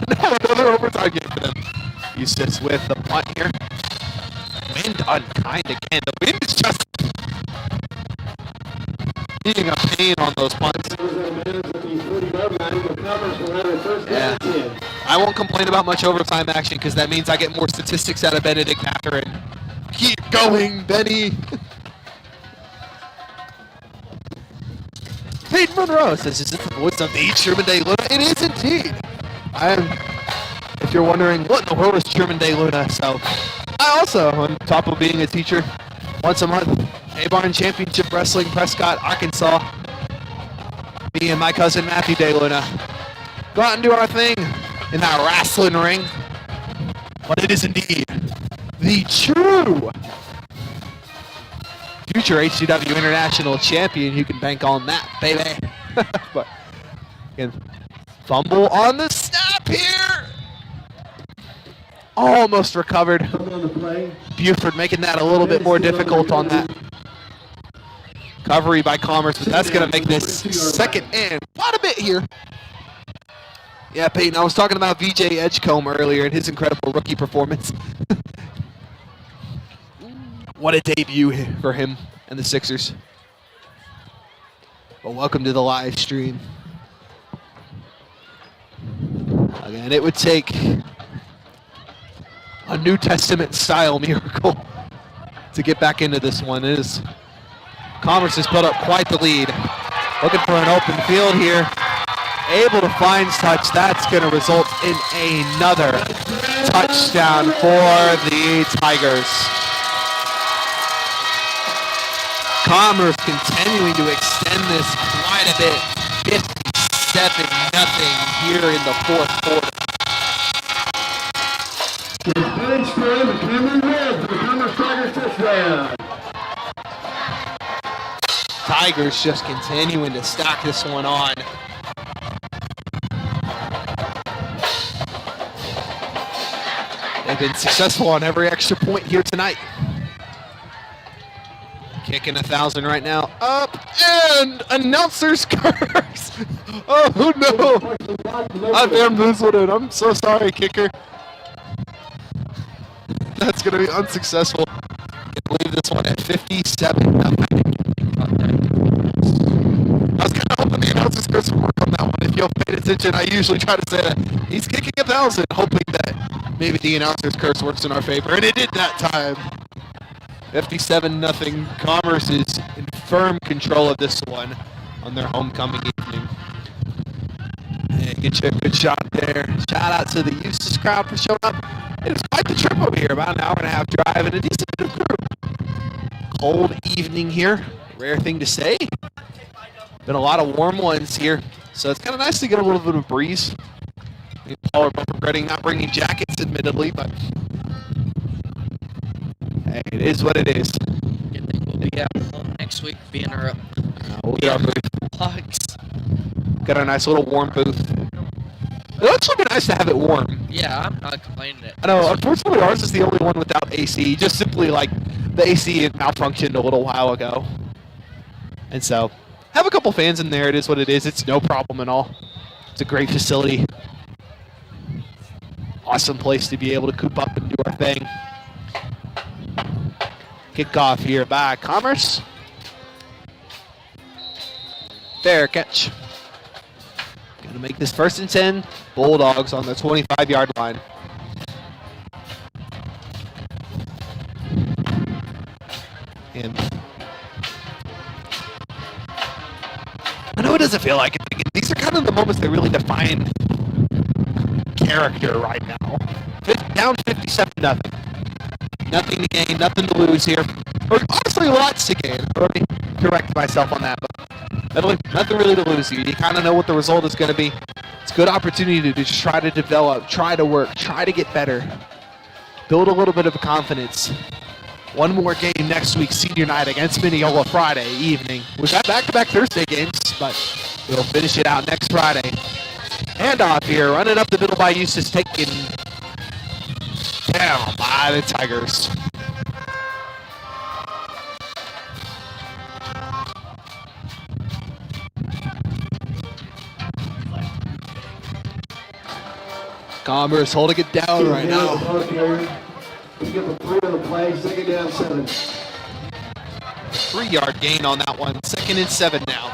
Now another overtime game for them. Eustace with the punt here. Wind unkind again. The wind is just being a pain on those punts. Yeah. I won't complain about much overtime action because that means I get more statistics out of Benedict Mathurin. Keep going, Benny. Peyton Monroe says, is it the voice of the Sherman Day Luna? It is indeed. If you're wondering, what in the world is Sherman Day Luna? So, I also, on top of being a teacher, once a month, A-Barn Championship Wrestling, Prescott, Arkansas. Me and my cousin Matthew Day Luna go out and do our thing in that wrestling ring. But it is indeed the true future HCW International Champion. You can bank on that, baby. But again, fumble on the snap here. Almost recovered. Buford making that a little bit more difficult on that recovery by Commerce, but that's going to make this second and quite a bit here. Yeah, Peyton, I was talking about VJ Edgecombe earlier and his incredible rookie performance. What a debut for him and the Sixers. Well, welcome to the live stream. Again, it would take a New Testament style miracle to get back into this one. It is Commerce has put up quite the lead. Looking for an open field here. Able to find touch. That's going to result in another touchdown for the Tigers. Commerce continuing to extend this quite a bit. 57-0 here in the fourth quarter. The bench for the Cameron Red for the Commerce Tigers touchdown. Tigers just continuing to stack this one on. They've been successful on every extra point here tonight. Kicking 1,000 right now. Up and announcer's curse. Oh no. I bamboozled it. I'm so sorry, kicker. That's going to be unsuccessful. I believe this one at 57. I was kind of hoping the announcer's curse would work on that one. If you paid attention, I usually try to say that he's kicking 1,000, hoping that maybe the announcer's curse works in our favor, and it did that time. 57-0. Commerce is in firm control of this one on their homecoming evening. And get you a good shot there. Shout out to the Eustace crowd for showing up. It was quite the trip over here, about an hour and a half drive and a decent bit of crew. Cold evening here, rare thing to say. Been a lot of warm ones here, so it's kind of nice to get a little bit of breeze. Me and Paul are both regretting not bringing jackets, admittedly, but hey, it is what it is. Yeah, they will be out next week, being our We'll get our booth. Bulldogs. Got a nice little warm booth. It'll actually be nice to have it warm. Yeah, I'm not complaining. I know, unfortunately ours is the only one without AC, just simply like the AC had malfunctioned a little while ago. And so, have a couple fans in there, it is what it is, it's no problem at all. It's a great facility. Awesome place to be able to coop up and do our thing. Kickoff here by Commerce. Fair catch. Gonna make this 1st and 10. Bulldogs on the 25-yard line. And I know it doesn't feel like it of the moments that really define character right now. Down 57-0. Nothing to gain, nothing to lose here. Or honestly, lots to gain. Let me correct myself on that, but nothing really to lose here. You kind of know what the result is going to be. It's a good opportunity to just try to develop, try to work, try to get better. Build a little bit of confidence. One more game next week, senior night against Mineola Friday evening. We've got back-to-back Thursday games, but we'll finish it out next Friday. Handoff here, running up the middle by Eustace, taken down by the Tigers. Commerce holding it down right now. We give a 3 on the play, 2nd down 7. 3-yard gain on that one, 2nd and 7 now.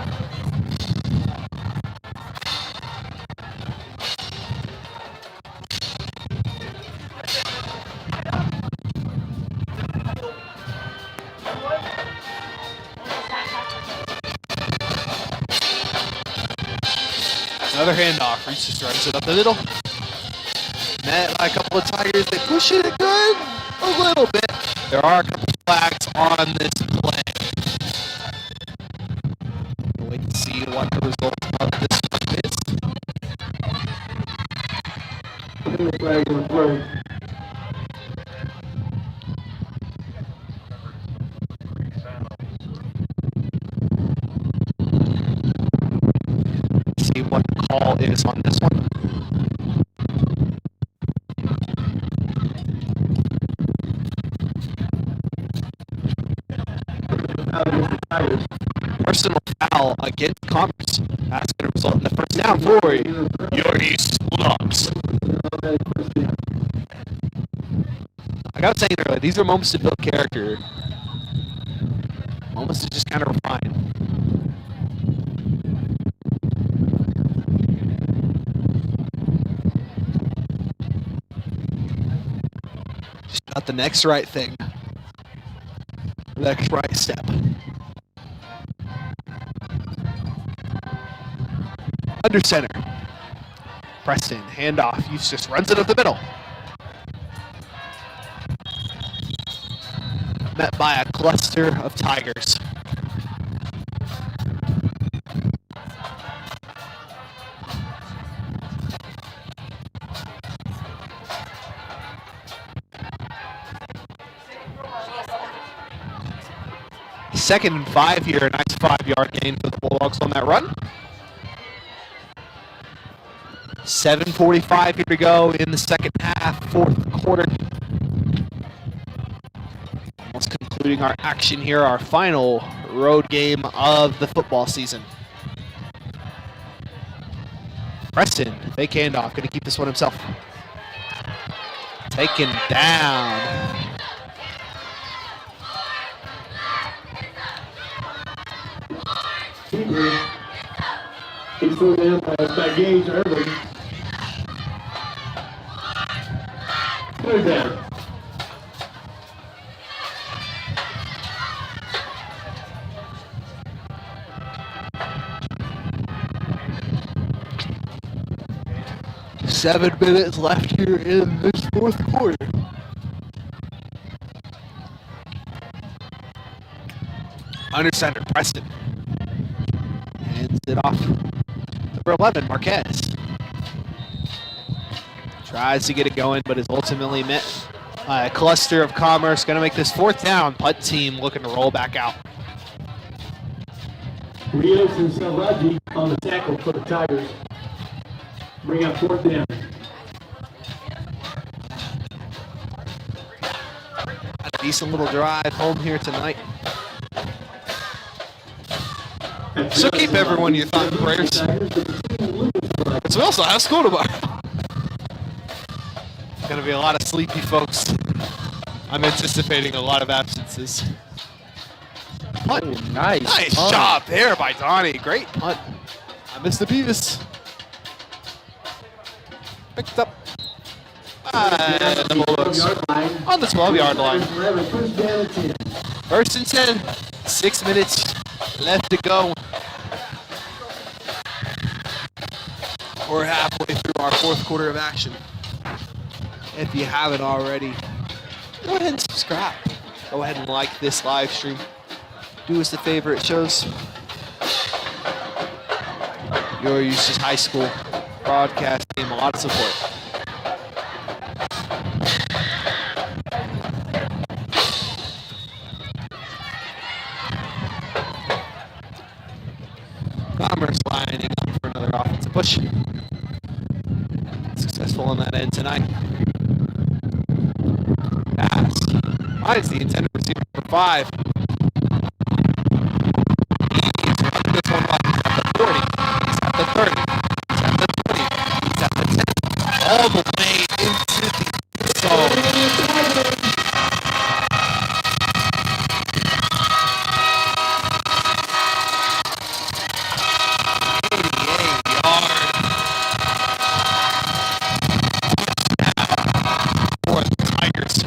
Another handoff. Reese just runs it up the middle. Met by a couple of Tigers. They push it good a little bit. There are a couple of flags on this play. We'll wait to see what the result of this one is. The flag on the play. See what the call is on this one. Personal foul against Commerce. That's going to result in the first down for your Eustace Bulldogs. Like I was saying earlier, these are moments to build character. Moments to just kind of refine. Just got the next right thing. Next right step. Under center. Preston, handoff. Eustace runs it up the middle. Met by a cluster of Tigers. Second and 5 here, a nice 5-yard gain for the Bulldogs on that run. 7:45 here to go in the second half, fourth quarter. Almost concluding our action here, our final road game of the football season. Preston, fake handoff, gonna keep this one himself. Taken down. He's through down pass by Gage early. Third down. Seven minutes left here in this fourth quarter. Under center, Preston. Hands it off. Number 11, Marquez. Tries to get it going, but is ultimately met by a cluster of Commerce. Going to make this fourth down. Punt team looking to roll back out. Rios and Salvaji on the tackle for the Tigers. Bring up fourth down. A decent little drive home here tonight. So keep everyone in your thoughts and prayers. Because we also have school tomorrow. It's going to be a lot of sleepy folks. I'm anticipating a lot of absences. Punt. Oh, nice punt. Job there by Donnie. Great punt. I missed the Beavis. Picked up the Bulldogs on the 12-yard line. First and 10. 6 minutes left to go. We're halfway through our fourth quarter of action. If you haven't already, go ahead and subscribe. Go ahead and like this live stream. Do us a favor, it shows your Eustace High School broadcast team a lot of support. Commerce lining up for another offensive push. Successful on that end tonight. Pass. Finds the intended receiver number 5. He's running this one up. He's at the 40. He's at the 30. He's at the 20. He's at the 10. All the way into the zone. 88-yard for the Tigers.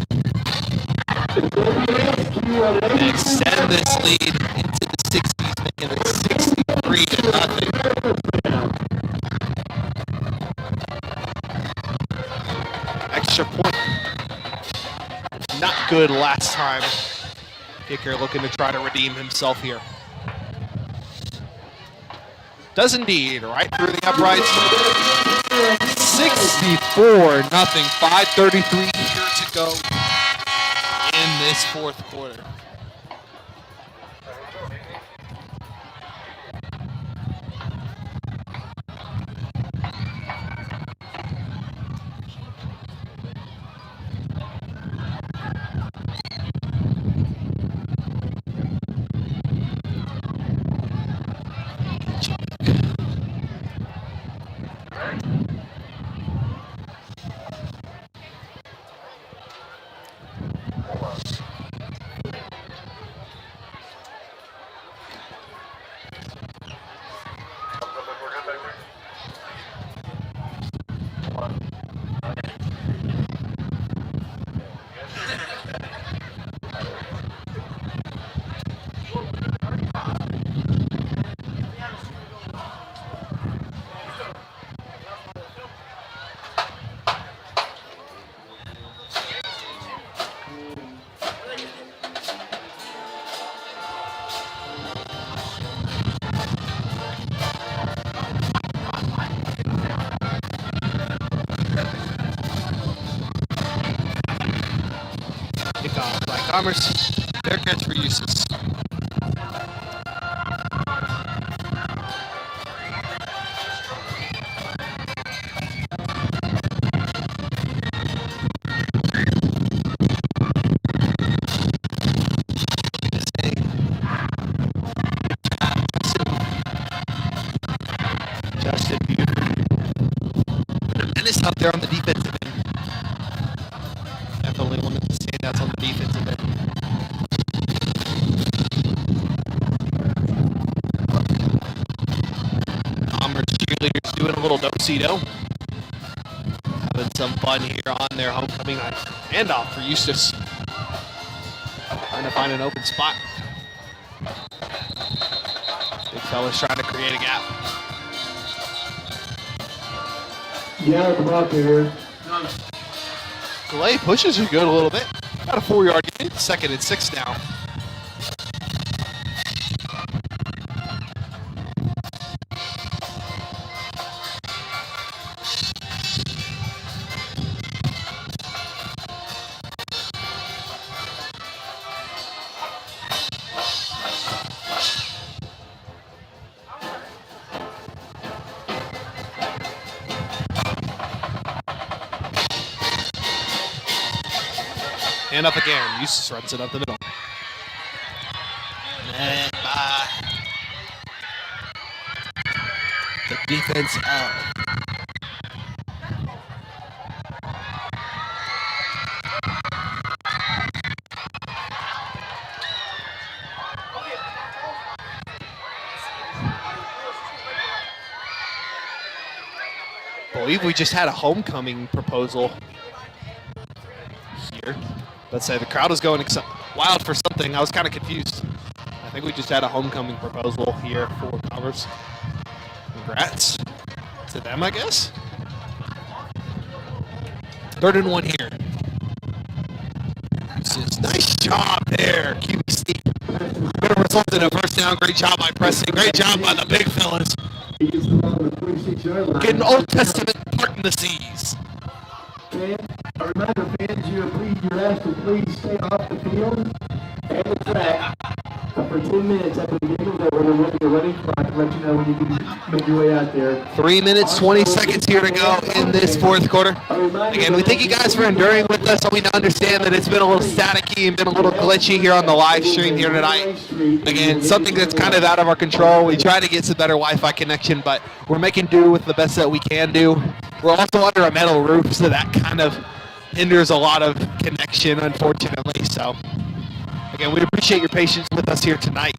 And extend this lead into the 60s, making it 63-0. Extra point. Not good last time. Kicker looking to try to redeem himself here. Does indeed, right through the uprights. 64-0. 5:33 here to go in this fourth quarter. Kickoff by Commerce. Fair catch for Eustace. Justin Buford. Put a menace out there on the defensive end. Definitely one of the standouts on the defensive end. Commerce cheerleaders doing a little do-si-do. Having some fun here on their homecoming handoff for Eustace. Trying to find an open spot. Big fella's trying to create a gap. Yeah, come out there. Delay pushes are good a little bit. Got a 4-yard gain. 2nd and 6 now. And up again. Eustace runs it up the middle. And by the defense out. I believe we just had a homecoming proposal here. Let's say the crowd was going wild for something. I was kind of confused. I think we just had a homecoming proposal here for Commerce. Congrats to to them, I guess. 3rd and 1 here. Eustace, nice job there, QB sneak. Good result in a first down. Great job by Preston. Great job by the big fellas. He gets the ball on the 26-yard line. Getting Old Testament parting the seas. Fans, a reminder, fans, you're asked to please stay off the field and the track for 10 minutes after the game is over. We're running a running clock to let you know when you can make your way out there. 3 minutes, 20 seconds here to go in this 4th quarter. Again, we thank you guys for enduring with us. We understand that it's been a little staticky and been a little glitchy here on the live stream here tonight. Again, something that's kind of out of our control. We try to get some better Wi-Fi connection, but we're making do with the best that we can do. We're also under a metal roof, so that kind of hinders a lot of connection, unfortunately. So, again, we appreciate your patience with us here tonight.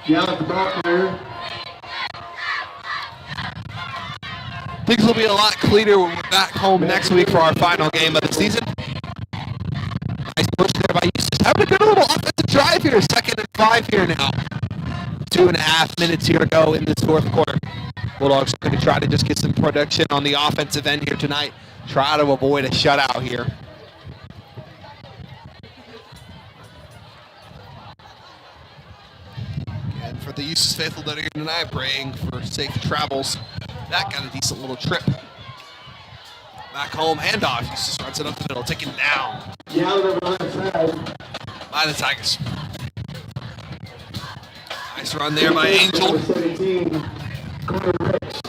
Yeah, at the ball player. Things will be a lot cleaner when we're back home next week for our final game of the season. Nice push there by Eustace. Having a good little offensive drive here. 2nd and 5 here now. 2.5 minutes here to go in this 4th quarter. Bulldogs are going to try to just get some production on the offensive end here tonight. Try to avoid a shutout here. And for the Eustace faithful that are here tonight, praying for safe travels. That got a decent little trip. Back home, handoff. Eustace runs it up the middle, taken down Yeah, over on the side. by the Tigers. Nice run there by Angel. Number 17, Corey Ricks.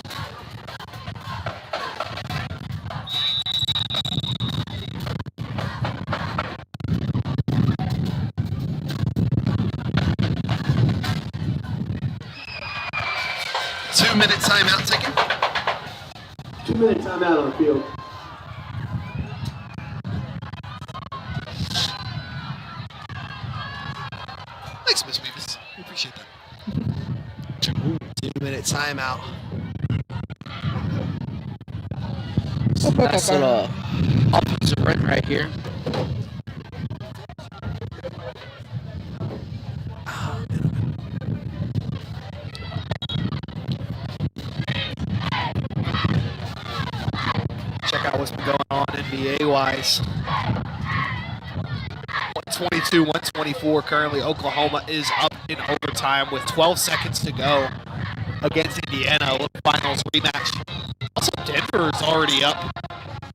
Two-minute timeout taken. 2-minute timeout on the field. Thanks, Miss Weavis. We appreciate that. 2-minute timeout. Nice little offensive run right here. Check out what's been going on NBA-wise. 122, 124 currently. Oklahoma is up in overtime with 12 seconds to go against Indiana. Look, finals rematch. Also, Denver's already up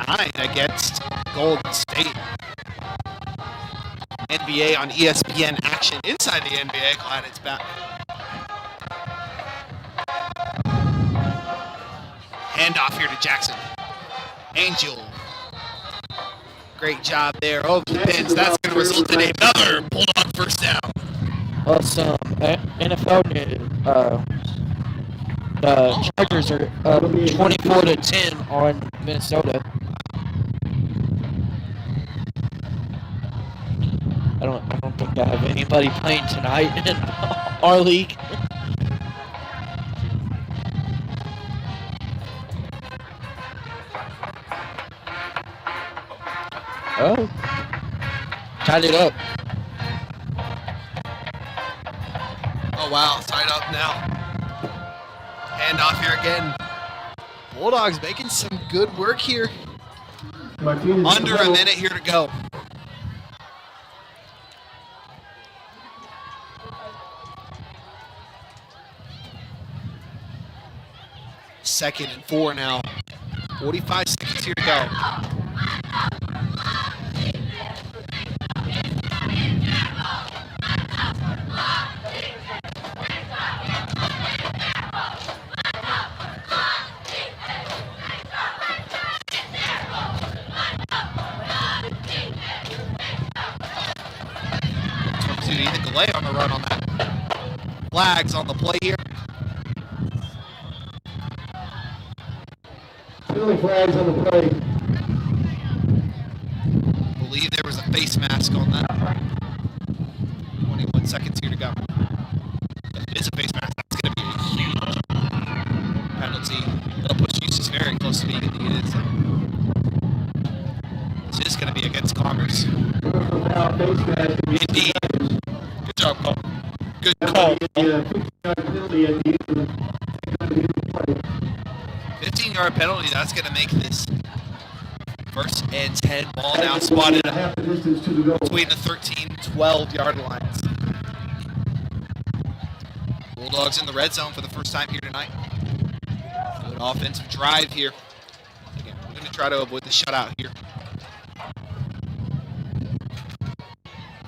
9 against Golden State. NBA on ESPN action inside the NBA. Glad it's back. Handoff here to Jackson. Angel. Great job there over the pins. That's going to result in another Bulldog first down. Well, some NFL news. The Chargers are up 24-10 on Minnesota. I don't think I have anybody playing tonight in our league. Oh, tied it up. Oh, wow. Tied up now. Handoff here again. Bulldogs making some good work here. Under a minute here to go. Second and 4 now. 45 seconds here to go. Ethan Galay on the run on that. Flags on the play here. Penalty flags on the play. I believe there was a face mask on that. 21 seconds here to go. It is a face mask. That's going to be a huge penalty. It'll push Eustace very close to being in the unit. So. This is going to be against Commerce. Indeed. Good job, Cole. Good call. Penalty at the end to be played. 15-yard penalty. That's going to make this 1st and 10 ball now spotted Half the distance to the goal. between the 13-12-yard lines. Bulldogs in the red zone for the first time here tonight. Good offensive drive here. Again, we're going to try to avoid the shutout here.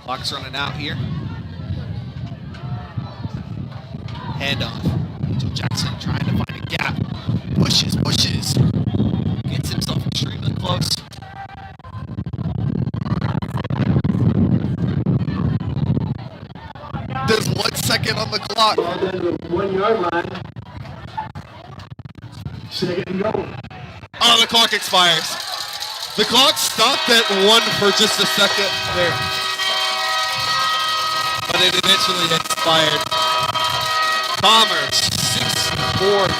Clock's running out here. Handoff. Joe Jackson trying to find a gap. Pushes. Gets himself extremely close. There's 1 second on the clock. Ball down to the 1 yard line. 2nd and goal. Oh, the clock expires. The clock stopped at 1 for just a second there. But it eventually expired. Commerce, 64-0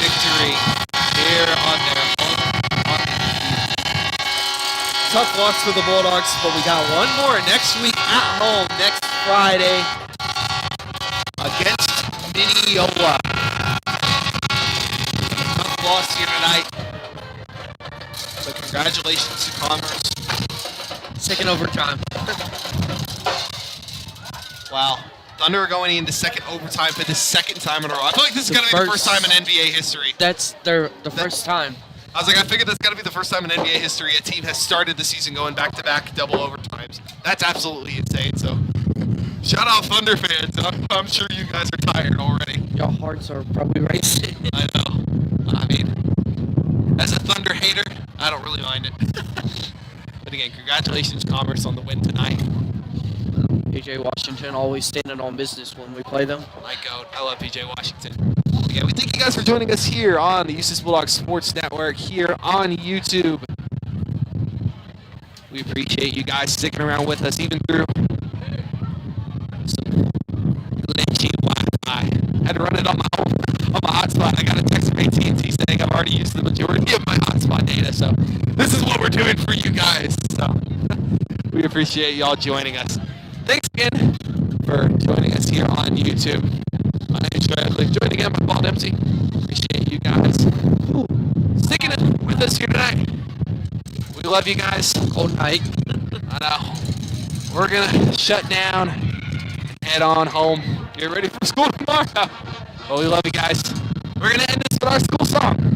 victory here on their home. Tough loss for the Bulldogs, but we got one more next week at home, next Friday against Mineola. Tough loss here tonight. But congratulations to Commerce. Second overtime. Wow. Thunder are going into second overtime for the 2nd time in a row. I feel like this is going to be the first time in NBA history. That's the first time. I was like, I figured that's got to be the first time in NBA history a team has started the season going back-to-back double overtimes. That's absolutely insane. So, shout out Thunder fans. I'm sure you guys are tired already. Your hearts are probably racing. I know. I mean, as a Thunder hater, I don't really mind it. But again, congratulations, Commerce, on the win tonight. PJ Washington always standing on business when we play them. My goat. I love PJ Washington. Again, we thank you guys for joining us here on the Eustace Bulldogs Sports Network here on YouTube. We appreciate you guys sticking around with us even through some glitchy Wi-Fi. Had to run it on my hotspot. I got a text from AT&T saying I've already used the majority of my hotspot data. So this is what we're doing for you guys. So we appreciate y'all joining us. Thanks again for joining us here on YouTube. My name's Bradley. Joining again, my ball empty. Appreciate you guys sticking with us here tonight. We love you guys. Cold night. I know. We're going to shut down and head on home. Get ready for school tomorrow. But we love you guys. We're going to end this with our school song.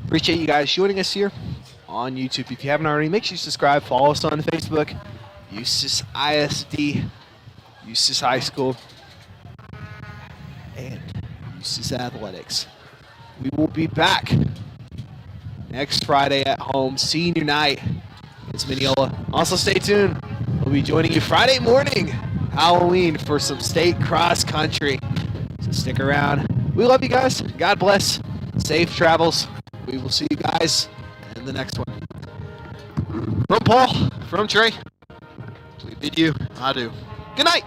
Appreciate you guys joining us here on YouTube. If you haven't already, make sure you subscribe. Follow us on Facebook, Eustace ISD, Eustace High School, and Eustace Athletics. We will be back next Friday at home, senior night against Mineola. Also, stay tuned. We'll be joining you Friday morning, Halloween, for some state cross country. So stick around. We love you guys. God bless. Safe travels. We will see you guys in the next one. From Paul, from Trey, we bid you adieu. Good night.